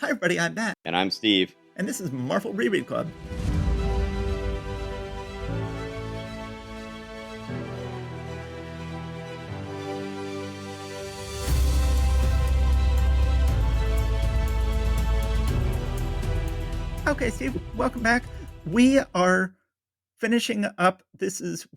Hi, everybody, I'm Matt. And I'm Steve. And this is Marvel Reread Club. Okay, Steve, welcome back. We are finishing up.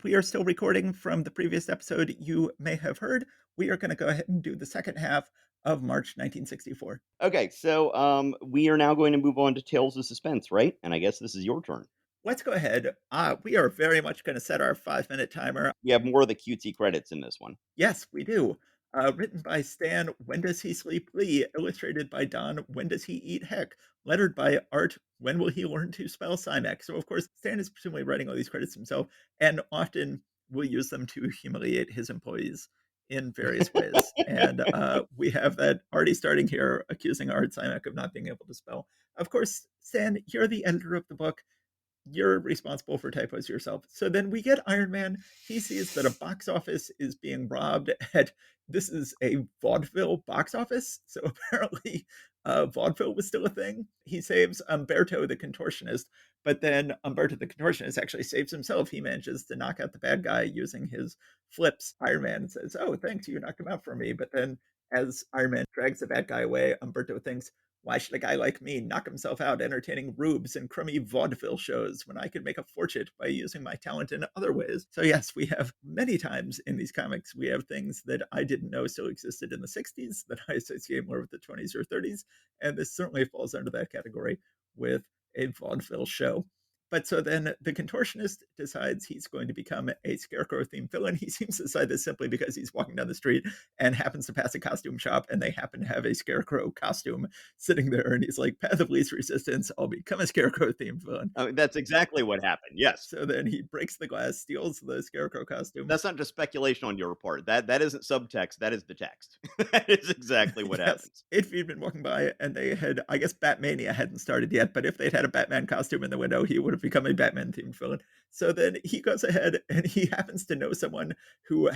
We are still recording from the previous episode you may have heard. We are going to go ahead and do the second half of March 1964. Okay, so we are now going to move on to Tales of Suspense, right? And I guess this is your turn. Let's go ahead. We are very much going to set our 5-minute timer. We have more of the cutesy credits in this one. Yes, we do. Written by Stan, When Does He Sleep Lee? Illustrated by Don, When Does He Eat Heck? Lettered by Art, When Will He Learn to Spell Cymex? So, of course, Stan is presumably writing all these credits himself, and often will use them to humiliate his employees in various ways. And we have that already starting here, accusing Art Cymek of not being able to spell. Of course, Stan, you're the editor of the book. You're responsible for typos yourself. So then we get Iron Man. He sees that a box office is being robbed at, this is a vaudeville box office. So apparently vaudeville was still a thing. He saves Umberto the contortionist, but then Umberto the contortionist actually saves himself. He manages to knock out the bad guy using his flips. Iron Man says, "Oh, thanks, you knocked him out for me." But then as Iron Man drags the bad guy away, Umberto thinks, why should a guy like me knock himself out entertaining rubes and crummy vaudeville shows when I could make a fortune by using my talent in other ways? So yes, we have many times in these comics, we have things that I didn't know still existed in the 60s that I associate more with the 20s or 30s. And this certainly falls under that category with a vaudeville show. But so then the contortionist decides he's going to become a scarecrow themed villain. He seems to decide this simply because he's walking down the street and happens to pass a costume shop and they happen to have a scarecrow costume sitting there. And he's like, path of least resistance, I'll become a scarecrow themed villain. I mean, that's exactly what happened. Yes. So then he breaks the glass, steals the scarecrow costume. That's not just speculation on your part. That isn't subtext. That is the text. That is exactly what happens. If you'd been walking by and they had, I guess Batmania hadn't started yet, but if they'd had a Batman costume in the window, he would have become a Batman themed villain. So then he goes ahead and he happens to know someone who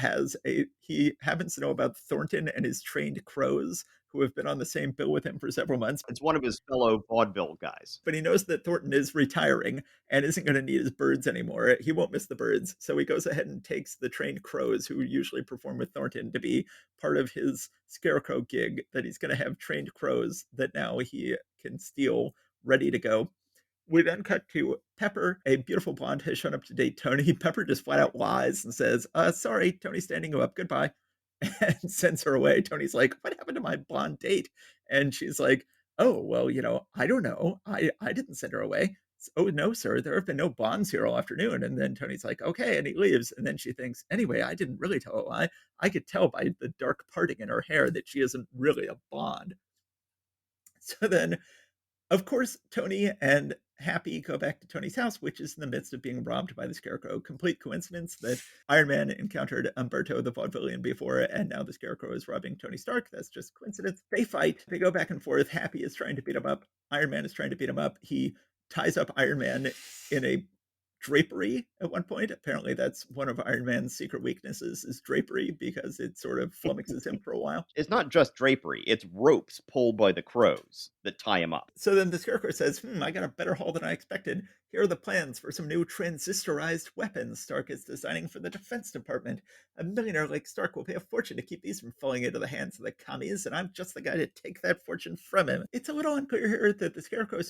he happens to know about Thornton and his trained crows who have been on the same bill with him for several months. It's one of his fellow vaudeville guys. But he knows that Thornton is retiring and isn't going to need his birds anymore. He won't miss the birds. So he goes ahead and takes the trained crows who usually perform with Thornton to be part of his scarecrow gig, that he's going to have trained crows that now he can steal ready to go. We then cut to Pepper. A beautiful blonde has shown up to date Tony. Pepper just flat out lies and says, sorry, Tony's standing you up. Goodbye. And sends her away. Tony's like, what happened to my blonde date? And she's like, oh, well, I don't know. I didn't send her away. Oh, no, sir, there have been no bonds here all afternoon. And then Tony's like, okay. And he leaves. And then she thinks, anyway, I didn't really tell a lie. I could tell by the dark parting in her hair that she isn't really a Bond. So then, of course, Tony and Happy go back to Tony's house, which is in the midst of being robbed by the Scarecrow. Complete coincidence that Iron Man encountered Umberto the Vaudevillian before, and now the Scarecrow is robbing Tony Stark. That's just coincidence. They fight. They go back and forth. Happy is trying to beat him up. Iron Man is trying to beat him up. He ties up Iron Man in a drapery at one point. Apparently that's one of Iron Man's secret weaknesses, is drapery, because it sort of flummoxes him for a while. It's not just drapery. It's ropes pulled by the crows that tie him up. So then the Scarecrow says, I got a better haul than I expected. Here are the plans for some new transistorized weapons Stark is designing for the Defense Department. A millionaire like Stark will pay a fortune to keep these from falling into the hands of the commies, and I'm just the guy to take that fortune from him. It's a little unclear here that the Scarecrow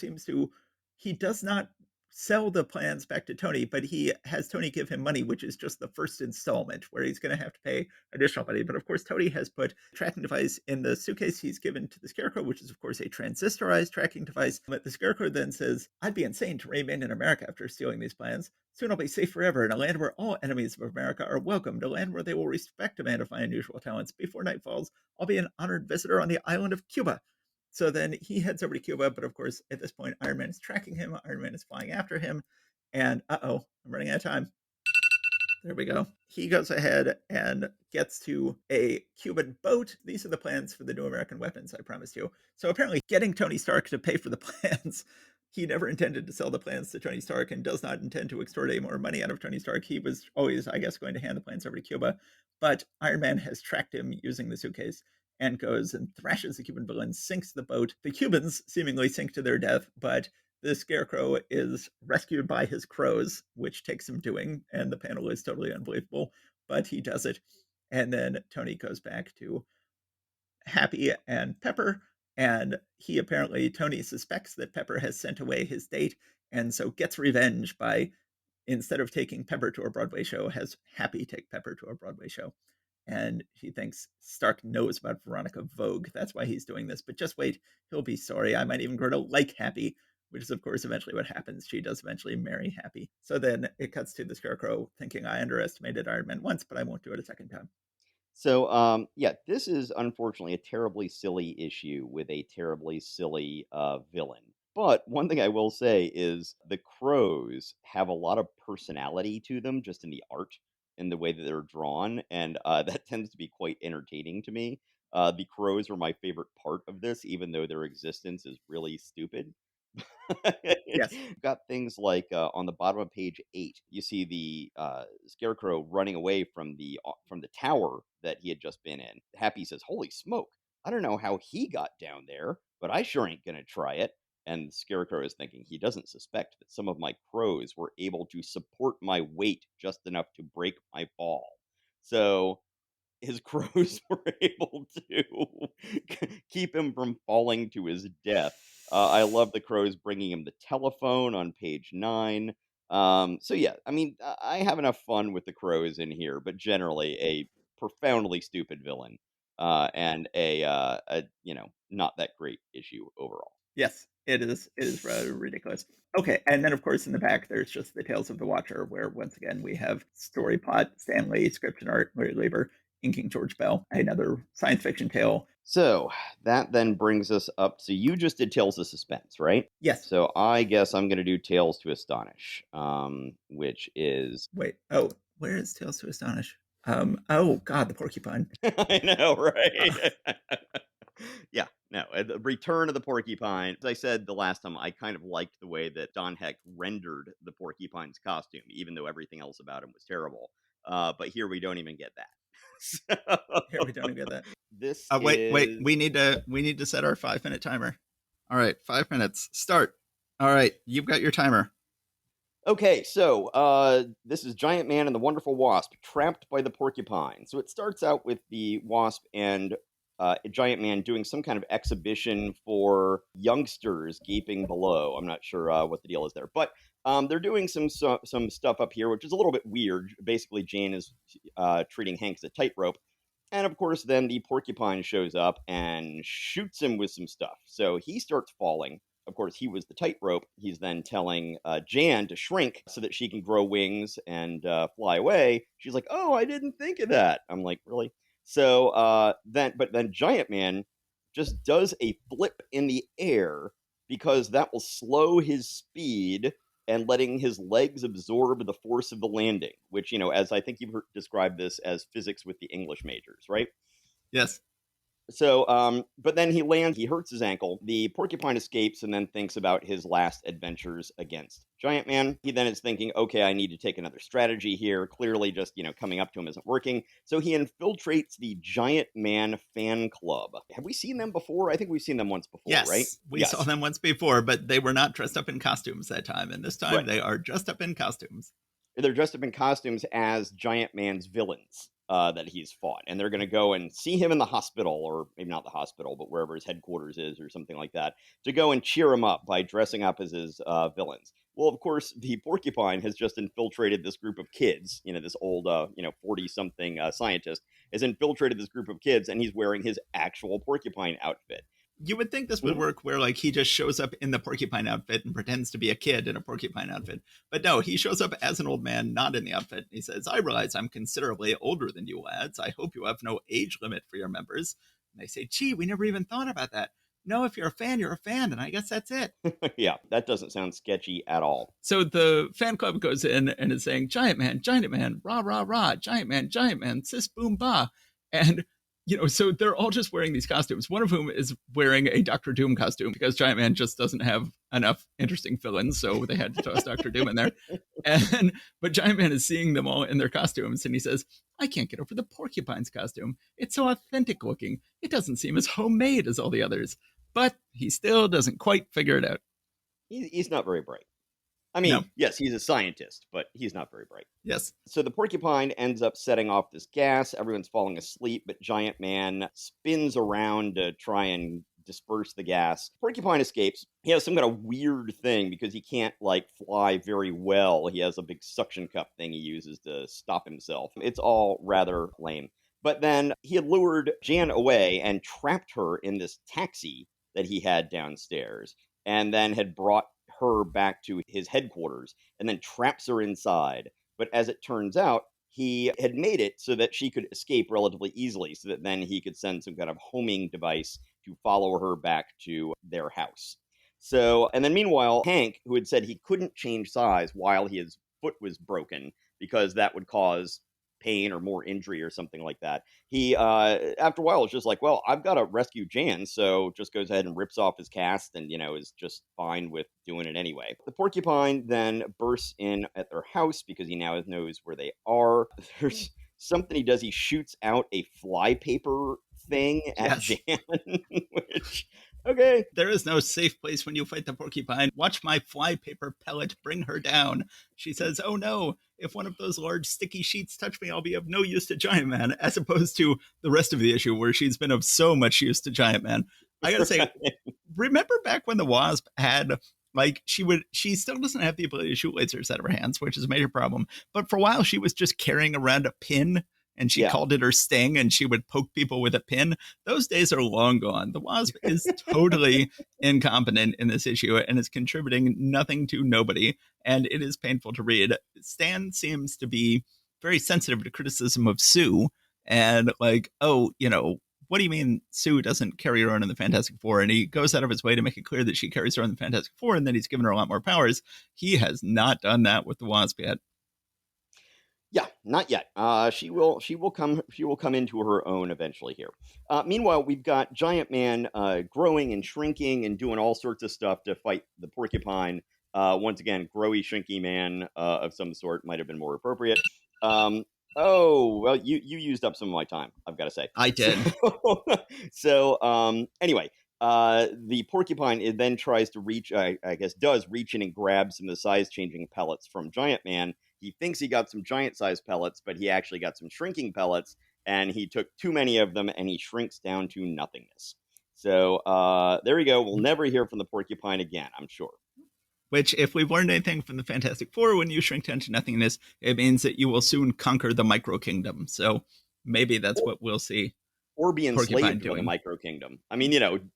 he does not sell the plans back to Tony, but he has Tony give him money, which is just the first installment where he's going to have to pay additional money. But of course, Tony has put a tracking device in the suitcase he's given to the Scarecrow, which is of course a transistorized tracking device. But the Scarecrow then says, I'd be insane to remain in America after stealing these plans. Soon I'll be safe forever in a land where all enemies of America are welcomed, a land where they will respect a man of my unusual talents. Before night falls, I'll be an honored visitor on the island of Cuba. So then he heads over to Cuba, but of course, at this point, Iron Man is tracking him. Iron Man is flying after him. And I'm running out of time. There we go. He goes ahead and gets to a Cuban boat. These are the plans for the new American weapons, I promised you. So apparently getting Tony Stark to pay for the plans, he never intended to sell the plans to Tony Stark and does not intend to extort any more money out of Tony Stark. He was always, I guess, going to hand the plans over to Cuba. But Iron Man has tracked him using the suitcase. and goes and thrashes the Cuban villain, sinks the boat. The Cubans seemingly sink to their death, but the Scarecrow is rescued by his crows, which takes some doing, and the panel is totally unbelievable, but he does it. And then Tony goes back to Happy and Pepper, and Tony suspects that Pepper has sent away his date, and so gets revenge by, instead of taking Pepper to a Broadway show, has Happy take Pepper to a Broadway show. And he thinks Stark knows about Veronica Vogue. That's why he's doing this. But just wait, he'll be sorry. I might even grow to like Happy, which is, of course, eventually what happens. She does eventually marry Happy. So then it cuts to the Scarecrow thinking, I underestimated Iron Man once, but I won't do it a second time. So, yeah, this is unfortunately a terribly silly issue with a terribly silly villain. But one thing I will say is the crows have a lot of personality to them, just in the art and the way that they're drawn, and that tends to be quite entertaining to me. The crows were my favorite part of this, even though their existence is really stupid. Yes. Got things like on the bottom of page 8, you see the scarecrow running away from the tower that he had just been in. Happy says, "Holy smoke! I don't know how he got down there, but I sure ain't gonna try it." And Scarecrow is thinking he doesn't suspect that some of my crows were able to support my weight just enough to break my fall. So his crows were able to keep him from falling to his death. I love the crows bringing him the telephone on page 9. So yeah, I mean, I have enough fun with the crows in here, but generally a profoundly stupid villain, and a not that great issue overall. Yes, it is. It is rather ridiculous. Okay, and then of course in the back there's just the Tales of the Watcher, where once again we have story plot, Stanley, script and art, Larry Lieber, inking George Bell, another science fiction tale. So that then brings us up. So you just did Tales of Suspense, right? Yes. So I guess I'm going to do Tales to Astonish, which is Wait. Oh, where is Tales to Astonish? Oh God, the porcupine. I know, Uh, right? Yeah, no, the Return of the Porcupine. As I said the last time, I kind of liked the way that Don Heck rendered the porcupine's costume, even though everything else about him was terrible. But here we don't even get that. Here we don't even get that. This Wait. is We need to set our 5 minute timer. All right, 5 minutes. Start. All right, you've got your timer. Okay, so this is Giant Man and the Wonderful Wasp trapped by the porcupine. So it starts out with the Wasp and Giant Man doing some kind of exhibition for youngsters gaping below. I'm not sure what the deal is there, but they're doing some stuff up here, which is a little bit weird. Basically, Jane is treating Hank as a tightrope. And of course, then the porcupine shows up and shoots him with some stuff. So he starts falling. Of course, he was the tightrope. He's then telling Jan to shrink so that she can grow wings and fly away. She's like, "Oh, I didn't think of that." I'm like, "Really?" So then Giant Man just does a flip in the air because that will slow his speed and letting his legs absorb the force of the landing. Which as I think you've described this as physics with the English majors, right? Yes. So, but then he lands, he hurts his ankle. The porcupine escapes and then thinks about his last adventures against Giant Man. He then is thinking, okay, I need to take another strategy here. Clearly, just, coming up to him isn't working. So he infiltrates the Giant Man fan club. Have we seen them before? I think we've seen them once before, right? Yes, we saw Yes. them once before, but they were not dressed up in costumes that time. And this time Right. they are dressed up in costumes. They're dressed up in costumes as Giant Man's villains that he's fought, and they're going to go and see him in the hospital, or maybe not the hospital, but wherever his headquarters is, or something like that, to go and cheer him up by dressing up as his villains. Well, of course, the porcupine has just infiltrated this group of kids. This old, 40-something scientist has infiltrated this group of kids, and he's wearing his actual porcupine outfit. You would think this would work where like he just shows up in the porcupine outfit and pretends to be a kid in a porcupine outfit. But no, he shows up as an old man, not in the outfit. He says, I realize I'm considerably older than you lads. I hope you have no age limit for your members. And they say, gee, we never even thought about that. No, if you're a fan, you're a fan. And I guess that's it. Yeah, that doesn't sound sketchy at all. So the fan club goes in and is saying, Giant Man, rah, rah, rah, Giant Man, sis, boom, bah. And so they're all just wearing these costumes. One of whom is wearing a Doctor Doom costume because Giant Man just doesn't have enough interesting villains, so they had to toss Doctor Doom in there. And but Giant Man is seeing them all in their costumes, and he says, "I can't get over the porcupine's costume. It's so authentic looking. It doesn't seem as homemade as all the others." But he still doesn't quite figure it out. He's not very bright. I No. mean, yes, he's a scientist, but he's not very bright. Yes. So the porcupine ends up setting off this gas. Everyone's falling asleep, but Giant Man spins around to try and disperse the gas. Porcupine escapes. He has some kind of weird thing because he can't like fly very well. He has a big suction cup thing he uses to stop himself. It's all rather lame. But then he had lured Jan away and trapped her in this taxi that he had downstairs, and then had brought her back to his headquarters and then traps her inside. But as it turns out, he had made it so that she could escape relatively easily, so that then he could send some kind of homing device to follow her back to their house. So, and then meanwhile, Hank, who had said he couldn't change size while his foot was broken because that would cause pain or more injury or something like that, he after a while was just like, well, I've got to rescue Jan, so just goes ahead and rips off his cast and is just fine with doing it anyway. The porcupine then bursts in at their house because he now knows where they are. There's something he does. He shoots out a flypaper thing at Yes. Jan, which okay. There is no safe place when you fight the porcupine. Watch my flypaper pellet bring her down. She says, "Oh no, if one of those large sticky sheets touch me, I'll be of no use to Giant Man," as opposed to the rest of the issue where she's been of so much use to Giant Man. I gotta say, remember back when the Wasp had like she still doesn't have the ability to shoot lasers out of her hands, which is a major problem. But for a while she was just carrying around a pin and she Yeah. called it her sting and she would poke people with a pin. Those days are long gone. The Wasp is totally incompetent in this issue and is contributing nothing to nobody. And it is painful to read. Stan seems to be very sensitive to criticism of Sue and like, oh, what do you mean Sue doesn't carry her on in the Fantastic Four? And he goes out of his way to make it clear that she carries her on in the Fantastic Four and then he's given her a lot more powers. He has not done that with the Wasp yet. Yeah, not yet. She will come into her own eventually here. Meanwhile, we've got Giant Man growing and shrinking and doing all sorts of stuff to fight the porcupine. Once again, growy, shrinky man of some sort might have been more appropriate. Oh well, you used up some of my time, I've got to say. I So did. anyway, the porcupine it then tries to reach, I guess, does reach in and grab some of the size changing pellets from Giant Man. He thinks he got some giant size pellets, but he actually got some shrinking pellets, and he took too many of them, and he shrinks down to nothingness. So there we go. We'll never hear from the porcupine again, I'm sure. Which, if we've learned anything from the Fantastic Four, when you shrink down to nothingness, it means that you will soon conquer the micro kingdom. So maybe that's Or, what we'll see or be Porcupine enslaved by the doing. micro kingdom. I mean,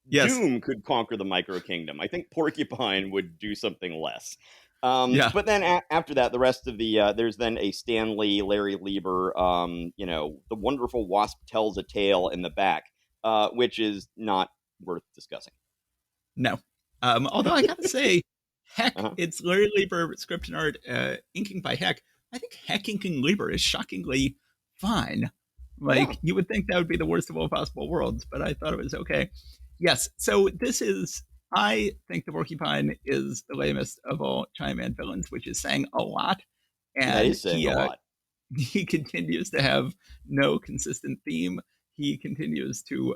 Yes. Doom could conquer the micro kingdom. I think Porcupine would do something less. Yeah. But then after that, the rest of the there's then a Stanley, Larry Lieber, the wonderful Wasp tells a tale in the back, which is not worth discussing. No. Although I gotta say, Heck, Uh-huh. it's Larry Lieber script and art, inking by Heck. I think Heck inking Lieber is shockingly fine. Yeah, Like you would think that would be the worst of all possible worlds, but I thought it was okay. Yes, so this is. I think the Porcupine is the lamest of all Giant Man villains, which is saying a lot. that And is saying a lot. he continues to have no consistent theme. He continues to,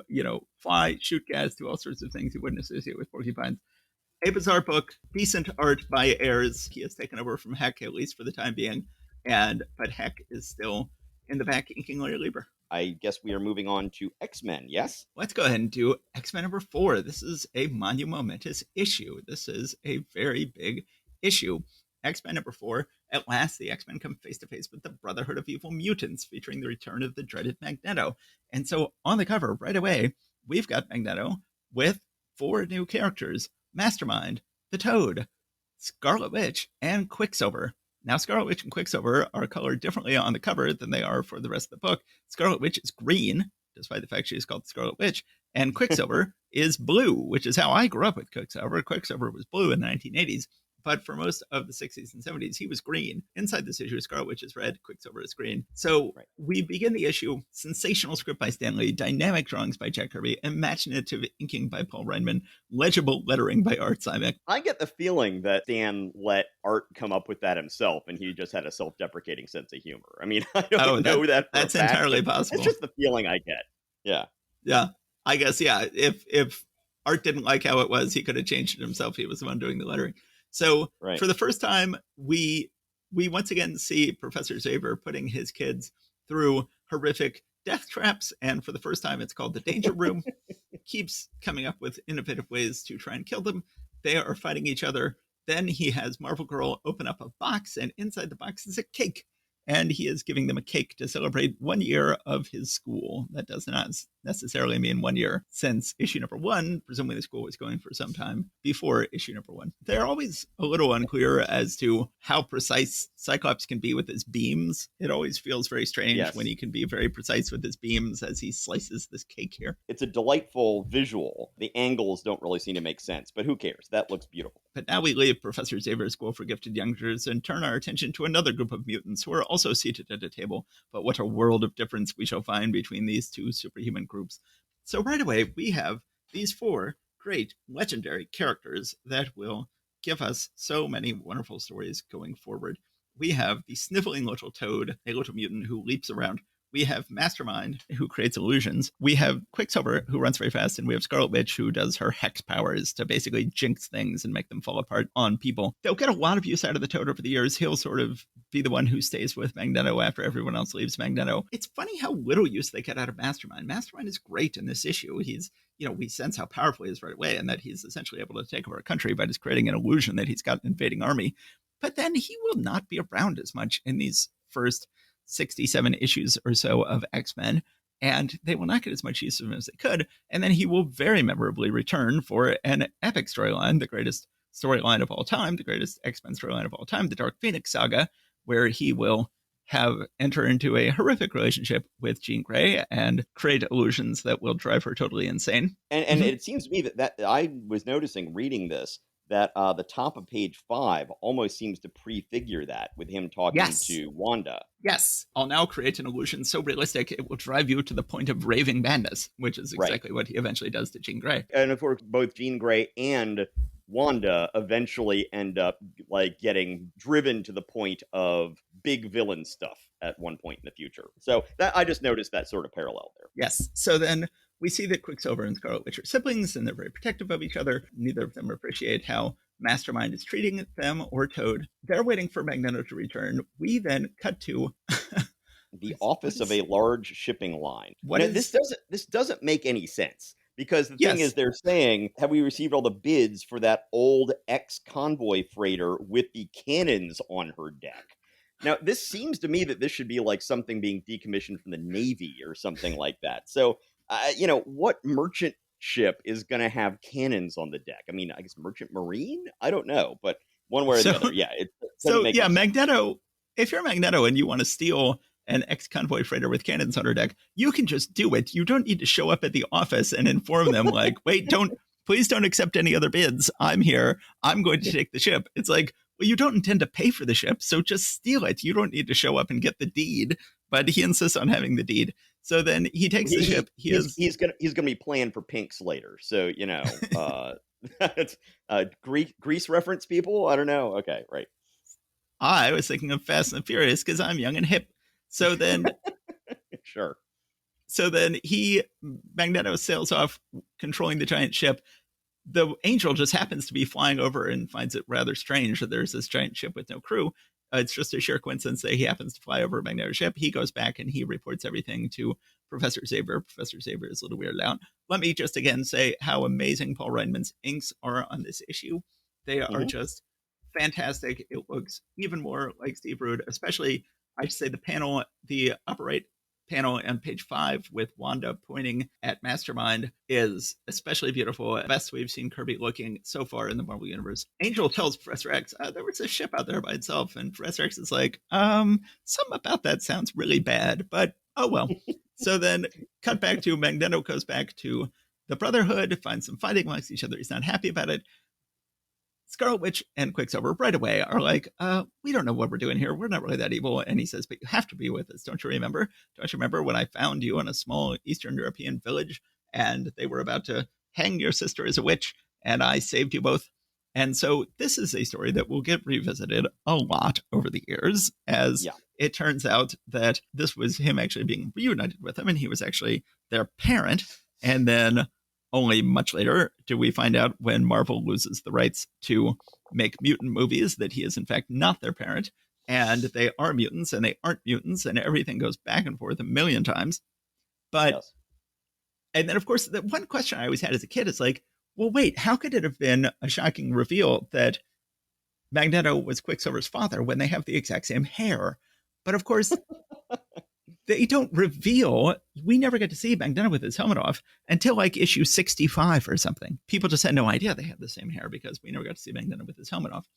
fly, shoot gas, do all sorts of things you wouldn't associate with porcupines. A bizarre book, decent art by Ayers. He has taken over from Heck, at least for the time being. But Heck is still in the back inking Larry Lieber. I guess we are moving on to X-Men, yes? Let's go ahead and do X-Men number 4. This is a monumentous issue. This is a very big issue. X-Men number 4. At last, the X-Men come face to face with the Brotherhood of Evil Mutants, featuring the return of the dreaded Magneto. And so on the cover, right away, we've got Magneto with 4 new characters: Mastermind, the Toad, Scarlet Witch, and Quicksilver. Now, Scarlet Witch and Quicksilver are colored differently on the cover than they are for the rest of the book. Scarlet Witch is green, despite the fact she is called Scarlet Witch, and Quicksilver is blue, which is how I grew up with Quicksilver. Quicksilver was blue in the 1980s. but for most of the 60s and 70s, he was green. Inside this issue, Scarlet Witch is red, Quicksilver is green. So Right. we begin the issue, sensational script by Stan Lee, dynamic drawings by Jack Kirby, imaginative inking by Paul Reinman, legible lettering by Art Simek. I get the feeling that Dan let Art come up with that himself, and he just had a self-deprecating sense of humor. I mean, I Oh, don't know that for a that's fact, but entirely that's possible. just the feeling I get. Yeah. Yeah, I guess, yeah. If Art didn't like how it was, he could have changed it himself. He was the one doing the lettering. So Right. for the first time, we once again see Professor Xavier putting his kids through horrific death traps, and for the first time, it's called the Danger Room. Keeps coming up with innovative ways to try and kill them. They are fighting each other. Then he has Marvel Girl open up a box, and inside the box is a cake. And he is giving them a cake to celebrate 1 year of his school. That does not necessarily mean 1 year, since issue number one, presumably the school was going for some time before issue number one. They're always a little unclear as to how precise Cyclops can be with his beams. It always feels very strange when Yes. he can be very precise with his beams as he slices this cake here. It's a delightful visual. The angles don't really seem to make sense, but who cares? That looks beautiful. But now we leave Professor Xavier's School for Gifted Youngsters and turn our attention to another group of mutants who are also seated at a table. But what a world of difference we shall find between these two superhuman groups. So right away, we have these four great legendary characters that will give us so many wonderful stories going forward. We have the sniveling little toad, a little mutant who leaps around. We have Mastermind, who creates illusions. We have Quicksilver, who runs very fast. And we have Scarlet Witch, who does her hex powers to basically jinx things and make them fall apart on people. They'll get a lot of use out of the Toad over the years. He'll sort of be the one who stays with Magneto after everyone else leaves Magneto. It's funny how little use they get out of Mastermind. Mastermind is great in this issue. He's, we sense how powerful he is right away and that he's essentially able to take over a country by just creating an illusion that he's got an invading army. But then he will not be around as much in these first 67 issues or so of X-Men, and they will not get as much use of him as they could. And then he will very memorably return for an epic storyline, the greatest storyline of all time, the greatest X-Men storyline of all time, the Dark Phoenix saga, where he will enter into a horrific relationship with Jean Grey and create illusions that will drive her totally insane. And Mhm. it seems to me that I was noticing reading this that the top of page 5 almost seems to prefigure that with him talking Yes. to Wanda. Yes, I'll now create an illusion so realistic it will drive you to the point of raving madness, which is Right. exactly what he eventually does to Jean Grey. And of course, both Jean Grey and Wanda eventually end up like getting driven to the point of big villain stuff at one point in the future. So that I just noticed that sort of parallel there. Yes. So then we see that Quicksilver and Scarlet Witch are siblings and they're very protective of each other. Neither of them appreciate how Mastermind is treating them or Toad. They're waiting for Magneto to return. We then cut to The what office of is a large shipping line. what Now, is this doesn't make any sense because the thing is yes. they're saying, have we received all the bids for that old ex-convoy freighter with the cannons on her deck? Now, this seems to me that this should be like something being decommissioned from the Navy or something like that. So, what merchant ship is going to have cannons on the deck? I mean, I guess merchant marine? I don't know, but one way or the So other, yeah, it doesn't so make yeah, any sense. Magneto, if you're Magneto and you want to steal an ex-convoy freighter with cannons on her deck, you can just do it. You don't need to show up at the office and inform them like, wait, please don't accept any other bids. I'm here. I'm going to take the ship. It's like, well, you don't intend to pay for the ship, so just steal it. You don't need to show up and get the deed. But he insists on having the deed. So then he takes the ship. He is He's gonna be playing for Pinks later. So it's Grease reference people. I don't know. Okay, right. I was thinking of Fast and Furious because I'm young and hip. So then Sure. so then he Magneto sails off controlling the giant ship. The Angel just happens to be flying over and finds it rather strange that there's this giant ship with no crew. It's just a sheer coincidence that he happens to fly over Magneto's ship. He goes back and he reports everything to Professor Xavier. Professor Xavier is a little weirded out. Let me just again say how amazing Paul Reinman's inks are on this issue. They are Hmm. just fantastic. It looks even more like Steve Rude, especially I should say the panel, the upper right panel on page 5 with Wanda pointing at Mastermind is especially beautiful. Best we've seen Kirby looking so far in the Marvel Universe. Angel tells Professor X, there was a ship out there by itself. And Professor X is like, something about that sounds really bad, but oh well. So then cut back to Magneto goes back to the Brotherhood, finds them fighting amongst each other. He's not happy about it. Scarlet Witch and Quicksilver right away are like, we don't know what we're doing here. We're not really that evil. And he says, but you have to be with us. Don't you remember? Don't you remember when I found you in a small Eastern European village and they were about to hang your sister as a witch and I saved you both? And so this is a story that will get revisited a lot over the years as Yeah. it turns out that this was him actually being reunited with them and he was actually their parent. And then only much later do we find out when Marvel loses the rights to make mutant movies that he is in fact not their parent and they are mutants and they aren't mutants and everything goes back and forth a million times. But Yes. and then of course the one question I always had as a kid is like, well, wait, how could it have been a shocking reveal that Magneto was Quicksilver's father when they have the exact same hair? But of course, they don't reveal. We never get to see Magneto with his helmet off until like issue 65 or something. People just had no idea they had the same hair because we never got to see Magneto with his helmet off.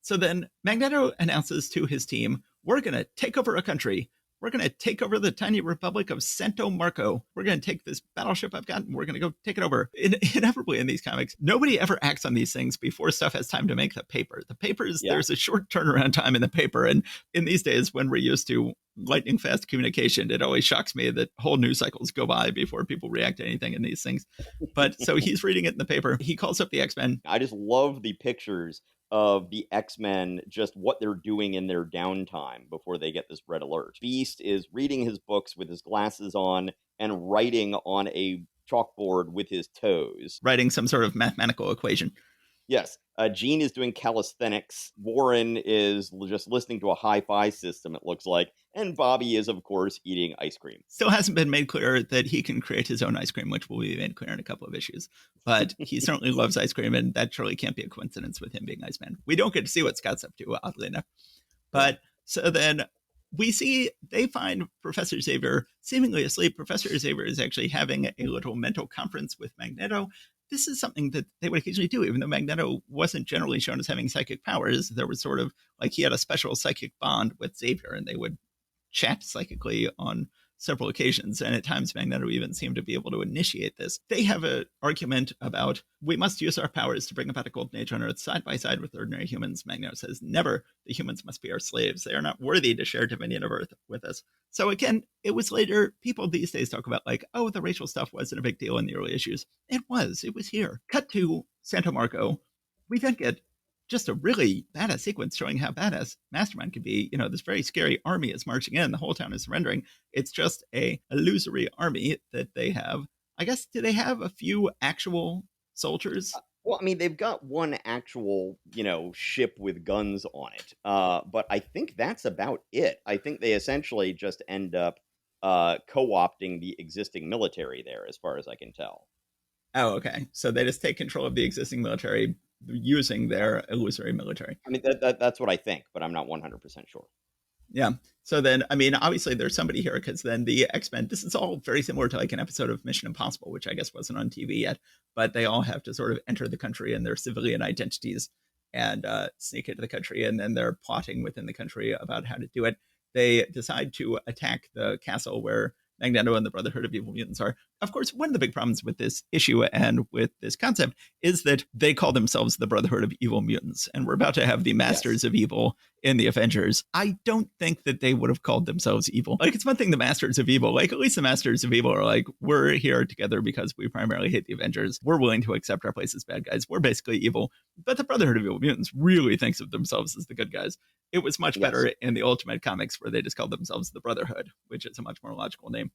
So then Magneto announces to his team, we're going to take over a country. We're going to take over the tiny republic of Santo Marco. We're going to take this battleship I've got and we're going to go take it over. Inevitably in these comics, nobody ever acts on these things before stuff has time to make the paper. The papers, Yeah. there's a short turnaround time in the paper. And in these days, when we're used to lightning fast communication, it always shocks me that whole news cycles go by before people react to anything in these things. But so he's reading it in the paper. He calls up the X-Men. I just love the pictures of the X-Men, just what they're doing in their downtime before they get this red alert. Beast is reading his books with his glasses on and writing on a chalkboard with his toes. Writing some sort of mathematical equation. Yes. Jean is doing calisthenics. Warren is just listening to a hi-fi system, it looks like. And Bobby is, of course, eating ice cream. Still hasn't been made clear that he can create his own ice cream, which will be made clear in a couple of issues. But he certainly loves ice cream, and that surely can't be a coincidence with him being Iceman. We don't get to see what Scott's up to, oddly enough. Yeah. But so then we see they find Professor Xavier seemingly asleep. Professor Xavier is actually having a little mental conference with Magneto. This is something that they would occasionally do, even though Magneto wasn't generally shown as having psychic powers. There was sort of like he had a special psychic bond with Xavier, and they would chat psychically on several occasions, and at times Magneto even seemed to be able to initiate this. They have an argument about we must use our powers to bring about a golden age on Earth side by side with ordinary humans. Magneto says, never. The humans must be our slaves. They are not worthy to share dominion of Earth with us. So again, it was later, people these days talk about like, oh, the racial stuff wasn't a big deal in the early issues. It was here. Cut to Santo Marco. We then get just a really badass sequence showing how badass Mastermind could be. You know, this very scary army is marching in. The whole town is surrendering. It's just a illusory army that they have. I guess, do they have a few actual soldiers? Well, I mean, they've got one actual, ship with guns on it. But I think that's about it. I think they essentially just end up co-opting the existing military there, as far as I can tell. Oh, okay. So they just take control of the existing military using their illusory military. I mean, that's what I think, but I'm not 100% sure. Yeah. So then, I mean, obviously there's somebody here because then the X-Men, this is all very similar to like an episode of Mission Impossible, which I guess wasn't on TV yet, but they all have to sort of enter the country in their civilian identities and sneak into the country. And then they're plotting within the country about how to do it. They decide to attack the castle where Magneto and the Brotherhood of Evil Mutants are. Of course, one of the big problems with this issue and with this concept is that they call themselves the Brotherhood of Evil Mutants, and we're about to have the Yes. Masters of Evil in the Avengers. I don't think that they would have called themselves evil. Like, it's one thing, the Masters of Evil, like, at least the Masters of Evil are like, we're here together because we primarily hate the Avengers. We're willing to accept our place as bad guys. We're basically evil. But the Brotherhood of Evil Mutants really thinks of themselves as the good guys. It was much Yes. better in the Ultimate Comics where they just called themselves the Brotherhood, which is a much more logical name.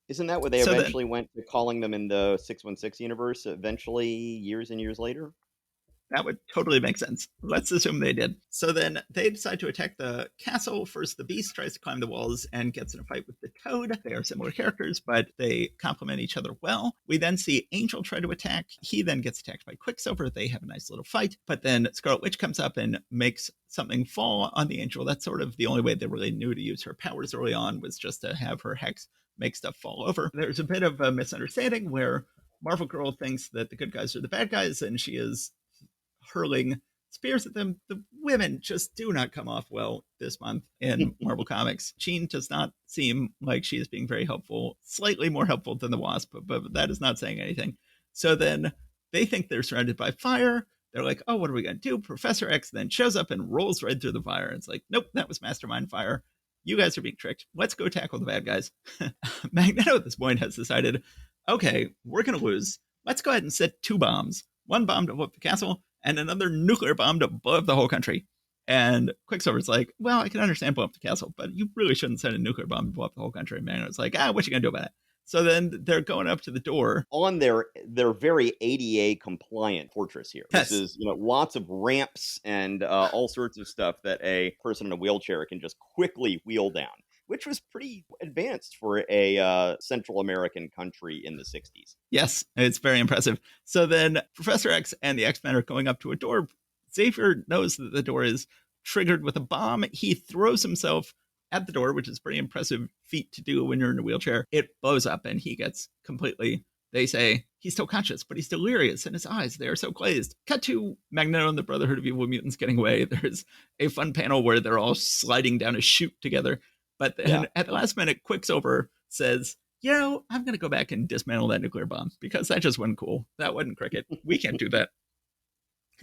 Isn't that what they So then, eventually went to calling them in the 616 universe eventually years and years later? that would totally make sense. Let's assume they did. So then they decide to attack the castle. First, the Beast tries to climb the walls and gets in a fight with the Toad. They are similar characters, but they complement each other well. We then see Angel try to attack. He then gets attacked by Quicksilver. They have a nice little fight, but then Scarlet Witch comes up and makes something fall on the Angel. That's sort of the only way they really knew to use her powers early on, was just to have her hex make stuff fall over. There's a bit of a misunderstanding where Marvel Girl thinks that the good guys are the bad guys, and she is hurling spears at them. The women just do not come off well this month in Marvel Comics. Jean does not seem like she is being very helpful, slightly more helpful than the Wasp, but that is not saying anything. So then they think they're surrounded by fire. they're like, oh, what are we going to do? Professor X then shows up and rolls right through the fire. And it's like, nope, that was Mastermind Fire. You guys are being tricked. Let's go tackle the bad guys. Magneto at this point has decided, okay, we're going to lose. Let's go ahead and set 2 bombs. 1 bomb to blow up the castle and another nuclear bomb to blow up the whole country. And Quicksilver's like, well, I can understand blow up the castle, but you really shouldn't send a nuclear bomb to blow up the whole country. And Magneto's like, what you going to do about it? So then they're going up to the door. On their very ADA compliant fortress here. This Yes. is, lots of ramps and all sorts of stuff that a person in a wheelchair can just quickly wheel down, which was pretty advanced for a Central American country in the 60s. Yes, it's very impressive. So then Professor X and the X-Men are going up to a door. Xavier knows that the door is triggered with a bomb. He throws himself at the door, which is a pretty impressive feat to do when you're in a wheelchair. It blows up and he gets completely, they say, he's still conscious, but he's delirious in his eyes. They are so glazed. Cut to Magneto and the Brotherhood of Evil Mutants getting away. There's a fun panel where they're all sliding down a chute together. But then at the last minute, Quicksilver says, I'm going to go back and dismantle that nuclear bomb because that just wasn't cool. That wasn't cricket. We can't do that.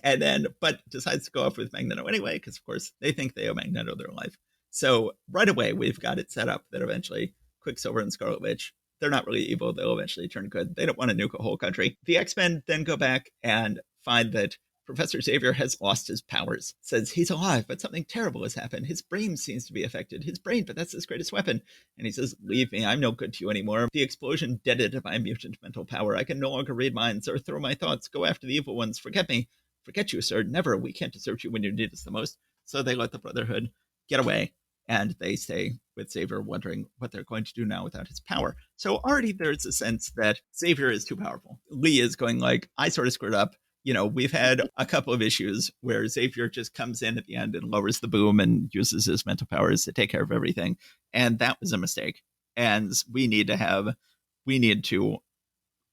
And then, but decides to go off with Magneto anyway, because of course they think they owe Magneto their life. So right away, we've got it set up that eventually Quicksilver and Scarlet Witch, they're not really evil. They'll eventually turn good. They don't want to nuke a whole country. The X-Men then go back and find that Professor Xavier has lost his powers. Says he's alive, but something terrible has happened. His brain seems to be affected. His brain, but that's his greatest weapon. And he says, leave me. I'm no good to you anymore. The explosion deaded my mutant mental power. I can no longer read minds or throw my thoughts. Go after the evil ones. Forget me. Forget you, sir. Never. We can't desert you when you need us the most. So they let the Brotherhood get away. And they stay with Xavier, wondering what they're going to do now without his power. So already there's a sense that Xavier is too powerful. Lee is going like, I sort of screwed up. We've had a couple of issues where Xavier just comes in at the end and lowers the boom and uses his mental powers to take care of everything. And that was a mistake. And we need to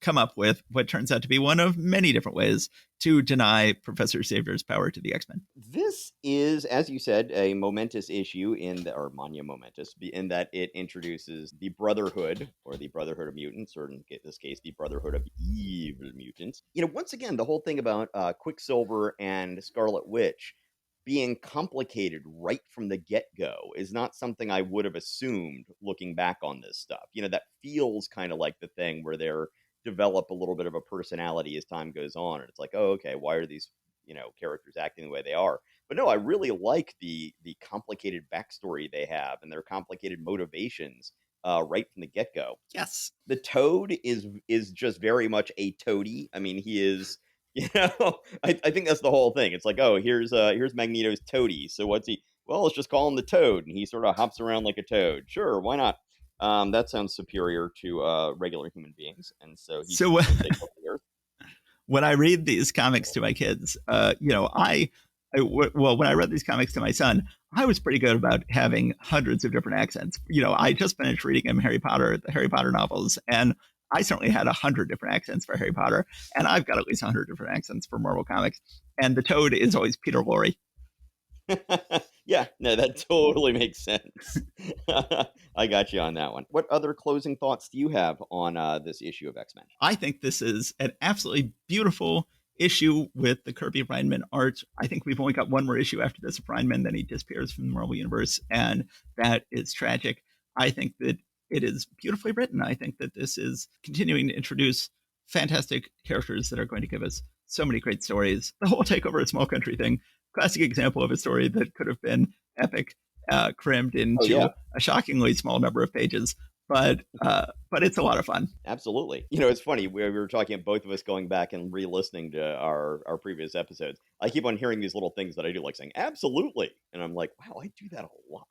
come up with what turns out to be one of many different ways to deny Professor Xavier's power to the X-Men. This is, as you said, a momentous issue or monumentous, in that it introduces the Brotherhood, or the Brotherhood of Mutants, or in this case, the Brotherhood of Evil Mutants. Once again, the whole thing about Quicksilver and Scarlet Witch being complicated right from the get-go is not something I would have assumed looking back on this stuff. That feels kind of like the thing where they're develop a little bit of a personality as time goes on, and it's like, oh, okay, why are these characters acting the way they are? But no, I really like the complicated backstory they have and their complicated motivations right from the get-go. Yes. The Toad is just very much a toady. I mean, he is I think that's the whole thing. It's like, oh, here's Magneto's toady, so what's he? Well, let's just call him the Toad, and he sort of hops around like a toad. Sure, why not? That sounds superior to regular human beings, and so he So can take over the earth. when I read these comics to my kids, when I read these comics to my son, I was pretty good about having hundreds of different accents. I just finished reading him the Harry Potter novels, and I certainly had 100 different accents for Harry Potter, and I've got at least 100 different accents for Marvel Comics. And the Toad is always Peter Lorre. Yeah, no, that totally makes sense. I got you on that one. What other closing thoughts do you have on this issue of X-Men? I think this is an absolutely beautiful issue with the Kirby Reinman art. I think we've only got one more issue after this of Reinman, then he disappears from the Marvel Universe, and that is tragic. I think that it is beautifully written. I think that this is continuing to introduce fantastic characters that are going to give us so many great stories. The whole takeover a small country thing, classic example of a story that could have been epic, crammed into a shockingly small number of pages. But it's a lot of fun. Absolutely. It's funny. We were talking, both of us going back and re-listening to our previous episodes. I keep on hearing these little things that I do, like saying "absolutely," and I'm like, wow, I do that a lot.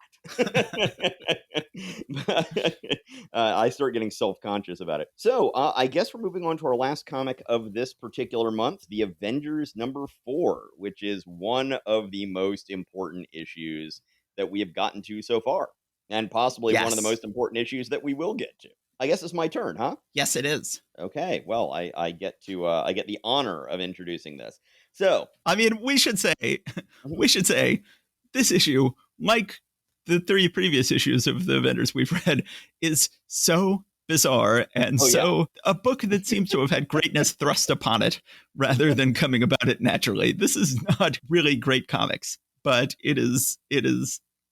I start getting self-conscious about it. So I guess we're moving on to our last comic of this particular month, the Avengers #4, which is one of the most important issues that we have gotten to so far, and possibly one of the most important issues that we will get to. I guess it's my turn, huh? Yes, it is. Okay. Well, I get the honor of introducing this. So, I mean, we should say this issue, like the 3 previous issues of the Avengers we've read, is so bizarre, and Oh yeah. so a book that seems to have had greatness thrust upon it rather than coming about it naturally. This is not really great comics, but it is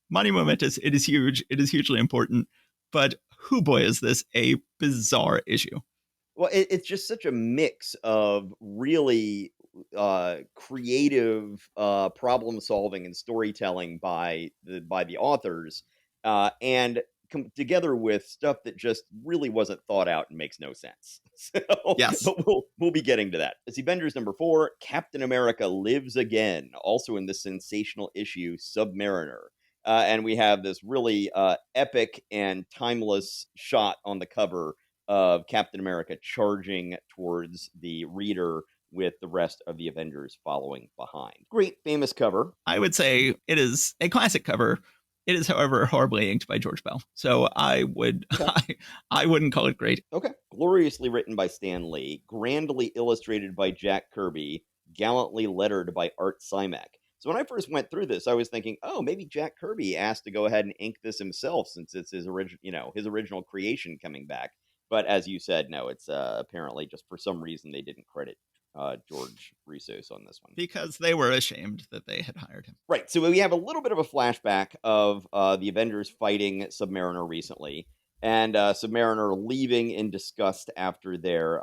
money momentous. It is huge. It is hugely important. But who boy is this a bizarre issue? Well, it's just such a mix of really creative problem solving and storytelling by the authors, and together with stuff that just really wasn't thought out and makes no sense. So, Yes, but we'll be getting to that. It's Avengers #4, Captain America Lives Again, also in the sensational issue Submariner. And we have this really epic and timeless shot on the cover of Captain America charging towards the reader with the rest of the Avengers following behind. Great famous cover. I would say it is a classic cover. It is, however, horribly inked by George Bell. So I would Okay. I wouldn't call it great. Okay. Gloriously written by Stan Lee, grandly illustrated by Jack Kirby, gallantly lettered by Art Simek. So when I first went through this, I was thinking, oh, maybe Jack Kirby asked to go ahead and ink this himself since it's his original, his original creation coming back. But as you said, no, it's apparently just for some reason they didn't credit George Resos on this one. Because they were ashamed that they had hired him. Right. So we have a little bit of a flashback of the Avengers fighting Submariner recently, and Submariner leaving in disgust after their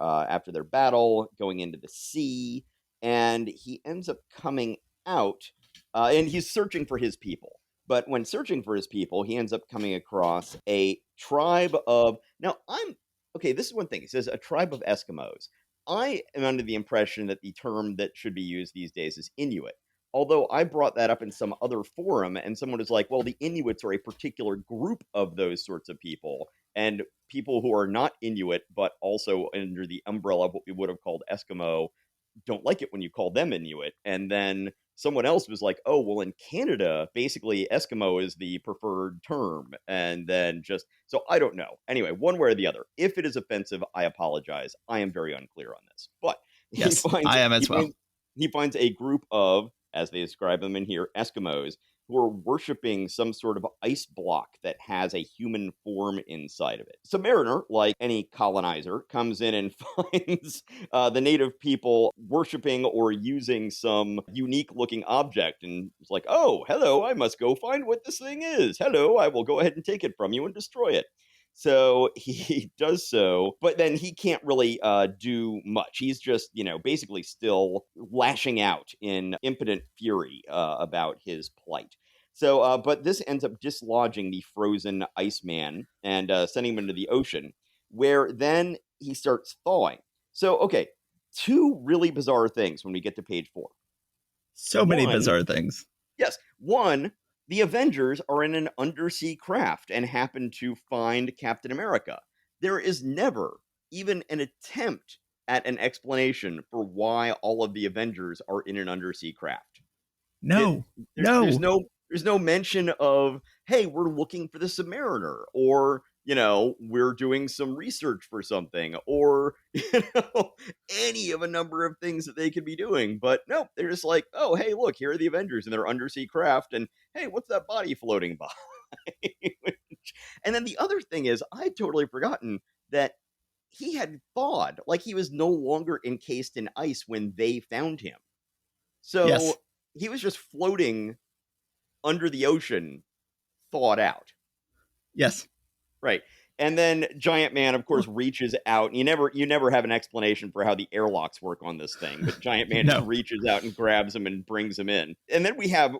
battle, going into the sea, and he ends up coming out, and he's searching for his people. But when searching for his people, he ends up coming across a tribe of. Now I'm okay. This is one thing. It says a tribe of Eskimos. I am under the impression that the term that should be used these days is Inuit. Although I brought that up in some other forum, and someone was like, well, the Inuits are a particular group of those sorts of people, and people who are not Inuit, but also under the umbrella of what we would have called Eskimo, don't like it when you call them Inuit. And then someone else was like, oh, well, in Canada, basically Eskimo is the preferred term. And then just, so I don't know. Anyway, one way or the other. If it is offensive, I apologize. I am very unclear on this. But he Yes, finds, I am he as well. finds, he finds a group of, as they describe them in here, Eskimos, who are worshiping some sort of ice block that has a human form inside of it. Submariner, like any colonizer, comes in and finds the native people worshiping or using some unique looking object, and it's like, oh, hello, I must go find what this thing is. Hello, I will go ahead and take it from you and destroy it. So he does so, but then he can't really do much. He's just, basically still lashing out in impotent fury about his plight. So, but this ends up dislodging the frozen Iceman and sending him into the ocean, where then he starts thawing. So, okay, two really bizarre things when we get to page 4. So many One, bizarre things. yes, one, the Avengers are in an undersea craft and happen to find Captain America. There is never even an attempt at an explanation for why all of the Avengers are in an undersea craft. It, No, there's no. no mention of, hey, we're looking for the Submariner, or we're doing some research for something, or any of a number of things that they could be doing. But no, they're just like, oh, hey, look, here are the Avengers in their undersea craft, and hey, what's that body floating by? And then the other thing is, I'd totally forgotten that he had thawed, like he was no longer encased in ice when they found him. Yes, So he was just floating under the ocean, thawed out. yes. Right. And then Giant Man, of course, reaches out, and you never have an explanation for how the airlocks work on this thing, but Giant Man just No. reaches out and grabs him and brings him in. And then we have,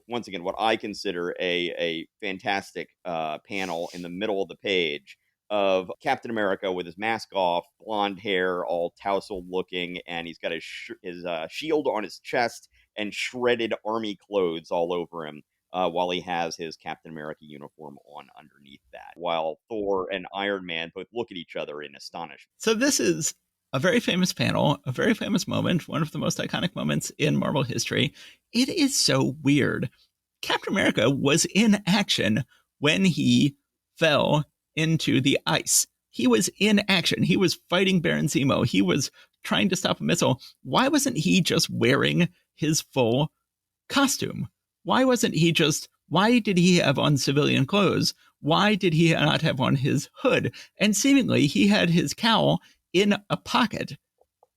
once again, what I consider a fantastic panel in the middle of the page of Captain America with his mask off, blonde hair, all tousled looking, and he's got his shield on his chest and shredded army clothes all over him, while he has his Captain America uniform on underneath that, while Thor and Iron Man both look at each other in astonishment. So this is a very famous panel, a very famous moment, one of the most iconic moments in Marvel history. It is so weird. Captain America was in action when he fell into the ice. He was in action. He was fighting Baron Zemo. He was trying to stop a missile. Why wasn't he just wearing his full costume? Why wasn't he just, why did he have on civilian clothes Why did he not have on his hood? And seemingly he had his cowl in a pocket.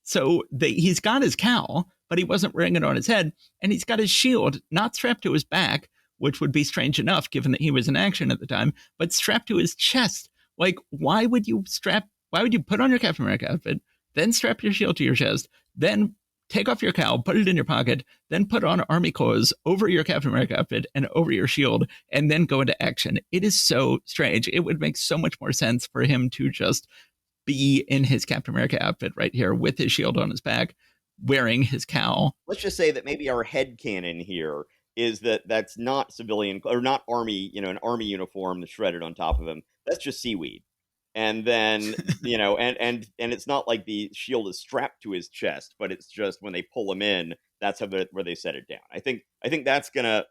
So he's got his cowl, but he wasn't wearing it on his head. And he's got his shield not strapped to his back, which would be strange enough given that he was in action at the time, but strapped to his chest. Like, why would you put on your Captain America outfit, then strap your shield to your chest, then take off your cowl, put it in your pocket, then put on army clothes over your Captain America outfit and over your shield, and then go into action? It is so strange. It would make so much more sense for him to just be in his Captain America outfit right here with his shield on his back, wearing his cowl. Let's just say that maybe our headcanon here is that that's not civilian or not army, an army uniform that's shredded on top of him. That's just seaweed. And then, and it's not like the shield is strapped to his chest, but it's just when they pull him in, that's where they set it down. I think that's gonna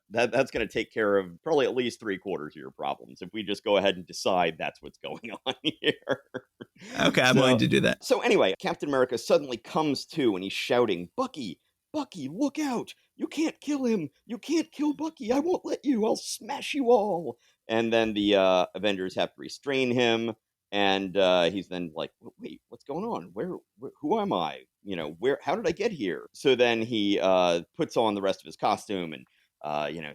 take care of probably at least three-quarters of your problems if we just go ahead and decide that's what's going on here. Okay, I'm willing So to do that. so anyway, Captain America suddenly comes to and he's shouting, "Bucky, Bucky, look out! You can't kill him! You can't kill Bucky! I won't let you! I'll smash you all!" And then the Avengers have to restrain him, and he's then like, "Wait, what's going on? Who am I? Where? How did I get here?" So then he puts on the rest of his costume and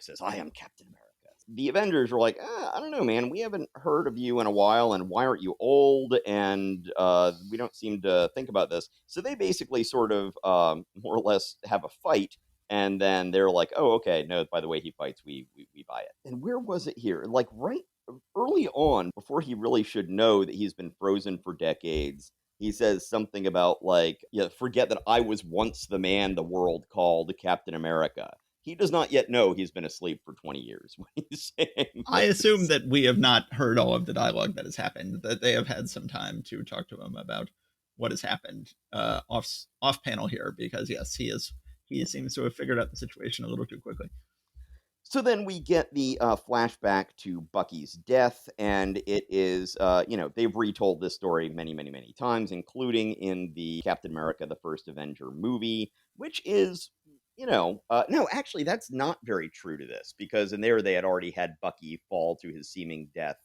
says, "I am Captain America." The Avengers were like, I don't know, man. We haven't heard of you in a while, and why aren't you old? And we don't seem to think about this. So they basically sort of more or less have a fight, and then they're like, oh, okay, no, by the way, he fights, we buy it. And where was it here? Like right early on, before he really should know that he's been frozen for decades. He says something about like, yeah, forget that I was once the man the world called Captain America. He does not yet know he's been asleep for 20 years when he's saying I assume this. that we have not heard all of the dialogue that has happened, that they have had some time to talk to him about what has happened off panel here, because yes, he seems to have figured out the situation a little too quickly. So then we get the flashback to Bucky's death, and it is, they've retold this story many, many, many times, including in the Captain America, the First Avenger movie, which is, no, actually, that's not very true to this, because in there they had already had Bucky fall to his seeming death.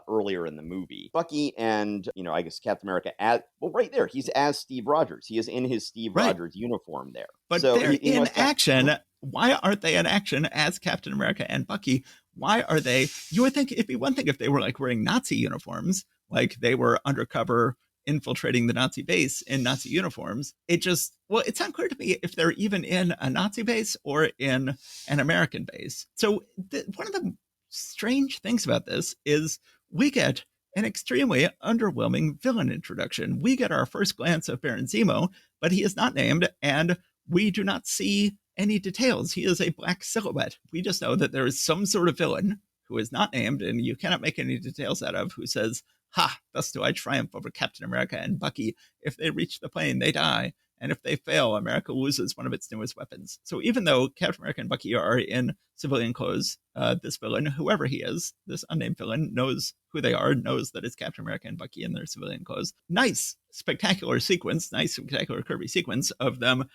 Earlier in the movie, Bucky and I guess Captain America as well, right there, he's as Steve Rogers. He is in his Steve Right. Rogers uniform there, But so they're he in must have. action. Why aren't they in action as Captain America and Bucky? Why are they? You would think it'd be one thing if they were like wearing Nazi uniforms, like they were undercover infiltrating the Nazi base in Nazi uniforms. It's unclear to me if they're even in a Nazi base or in an American base. So one of the strange things about this is we get an extremely underwhelming villain introduction. We get our first glance of Baron Zemo, but he is not named, and we do not see any details. He is a black silhouette. We just know that there is some sort of villain who is not named, and you cannot make any details out of, who says, "Ha, thus do I triumph over Captain America and Bucky. If they reach the plane, they die. And if they fail, America loses one of its newest weapons." So even though Captain America and Bucky are in civilian clothes, this villain, whoever he is, this unnamed villain, knows who they are, knows that it's Captain America and Bucky in their civilian clothes. Nice, spectacular sequence, nice, spectacular curvy sequence of them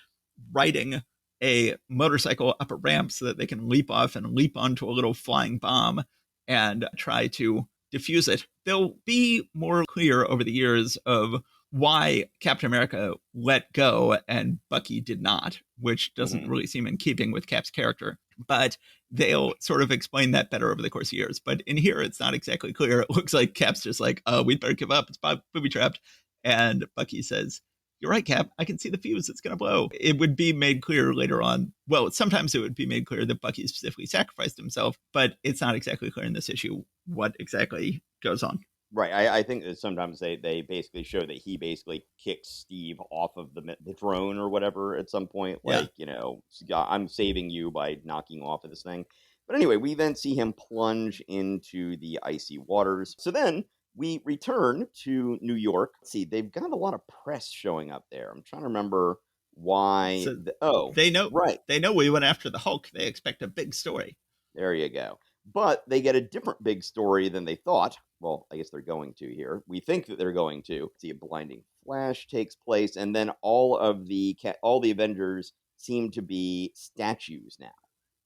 riding a motorcycle up a ramp so that they can leap off and leap onto a little flying bomb and try to defuse it. They'll be more clear over the years of why Captain America let go and Bucky did not, which doesn't Mhm. really seem in keeping with Cap's character. But they'll sort of explain that better over the course of years. But in here, it's not exactly clear. It looks like Cap's just like, we'd better give up. It's booby trapped. And Bucky says, "You're right, Cap. I can see the fuse. It's going to blow." It would be made clear later on. Well, sometimes it would be made clear that Bucky specifically sacrificed himself, but it's not exactly clear in this issue what exactly goes on. Right. I think that sometimes they basically show that he basically kicks Steve off of the drone or whatever at some point. Yeah. Like, I'm saving you by knocking off of this thing. But anyway, we then see him plunge into the icy waters. So then we return to New York. Let's see, they've got a lot of press showing up there. I'm trying to remember why. So Oh, they know right. they know we went after the Hulk. They expect a big story. There you go. But they get a different big story than they thought. Well, I guess they're going to here. We think that they're going to. See, a blinding flash takes place, and then all the Avengers seem to be statues now.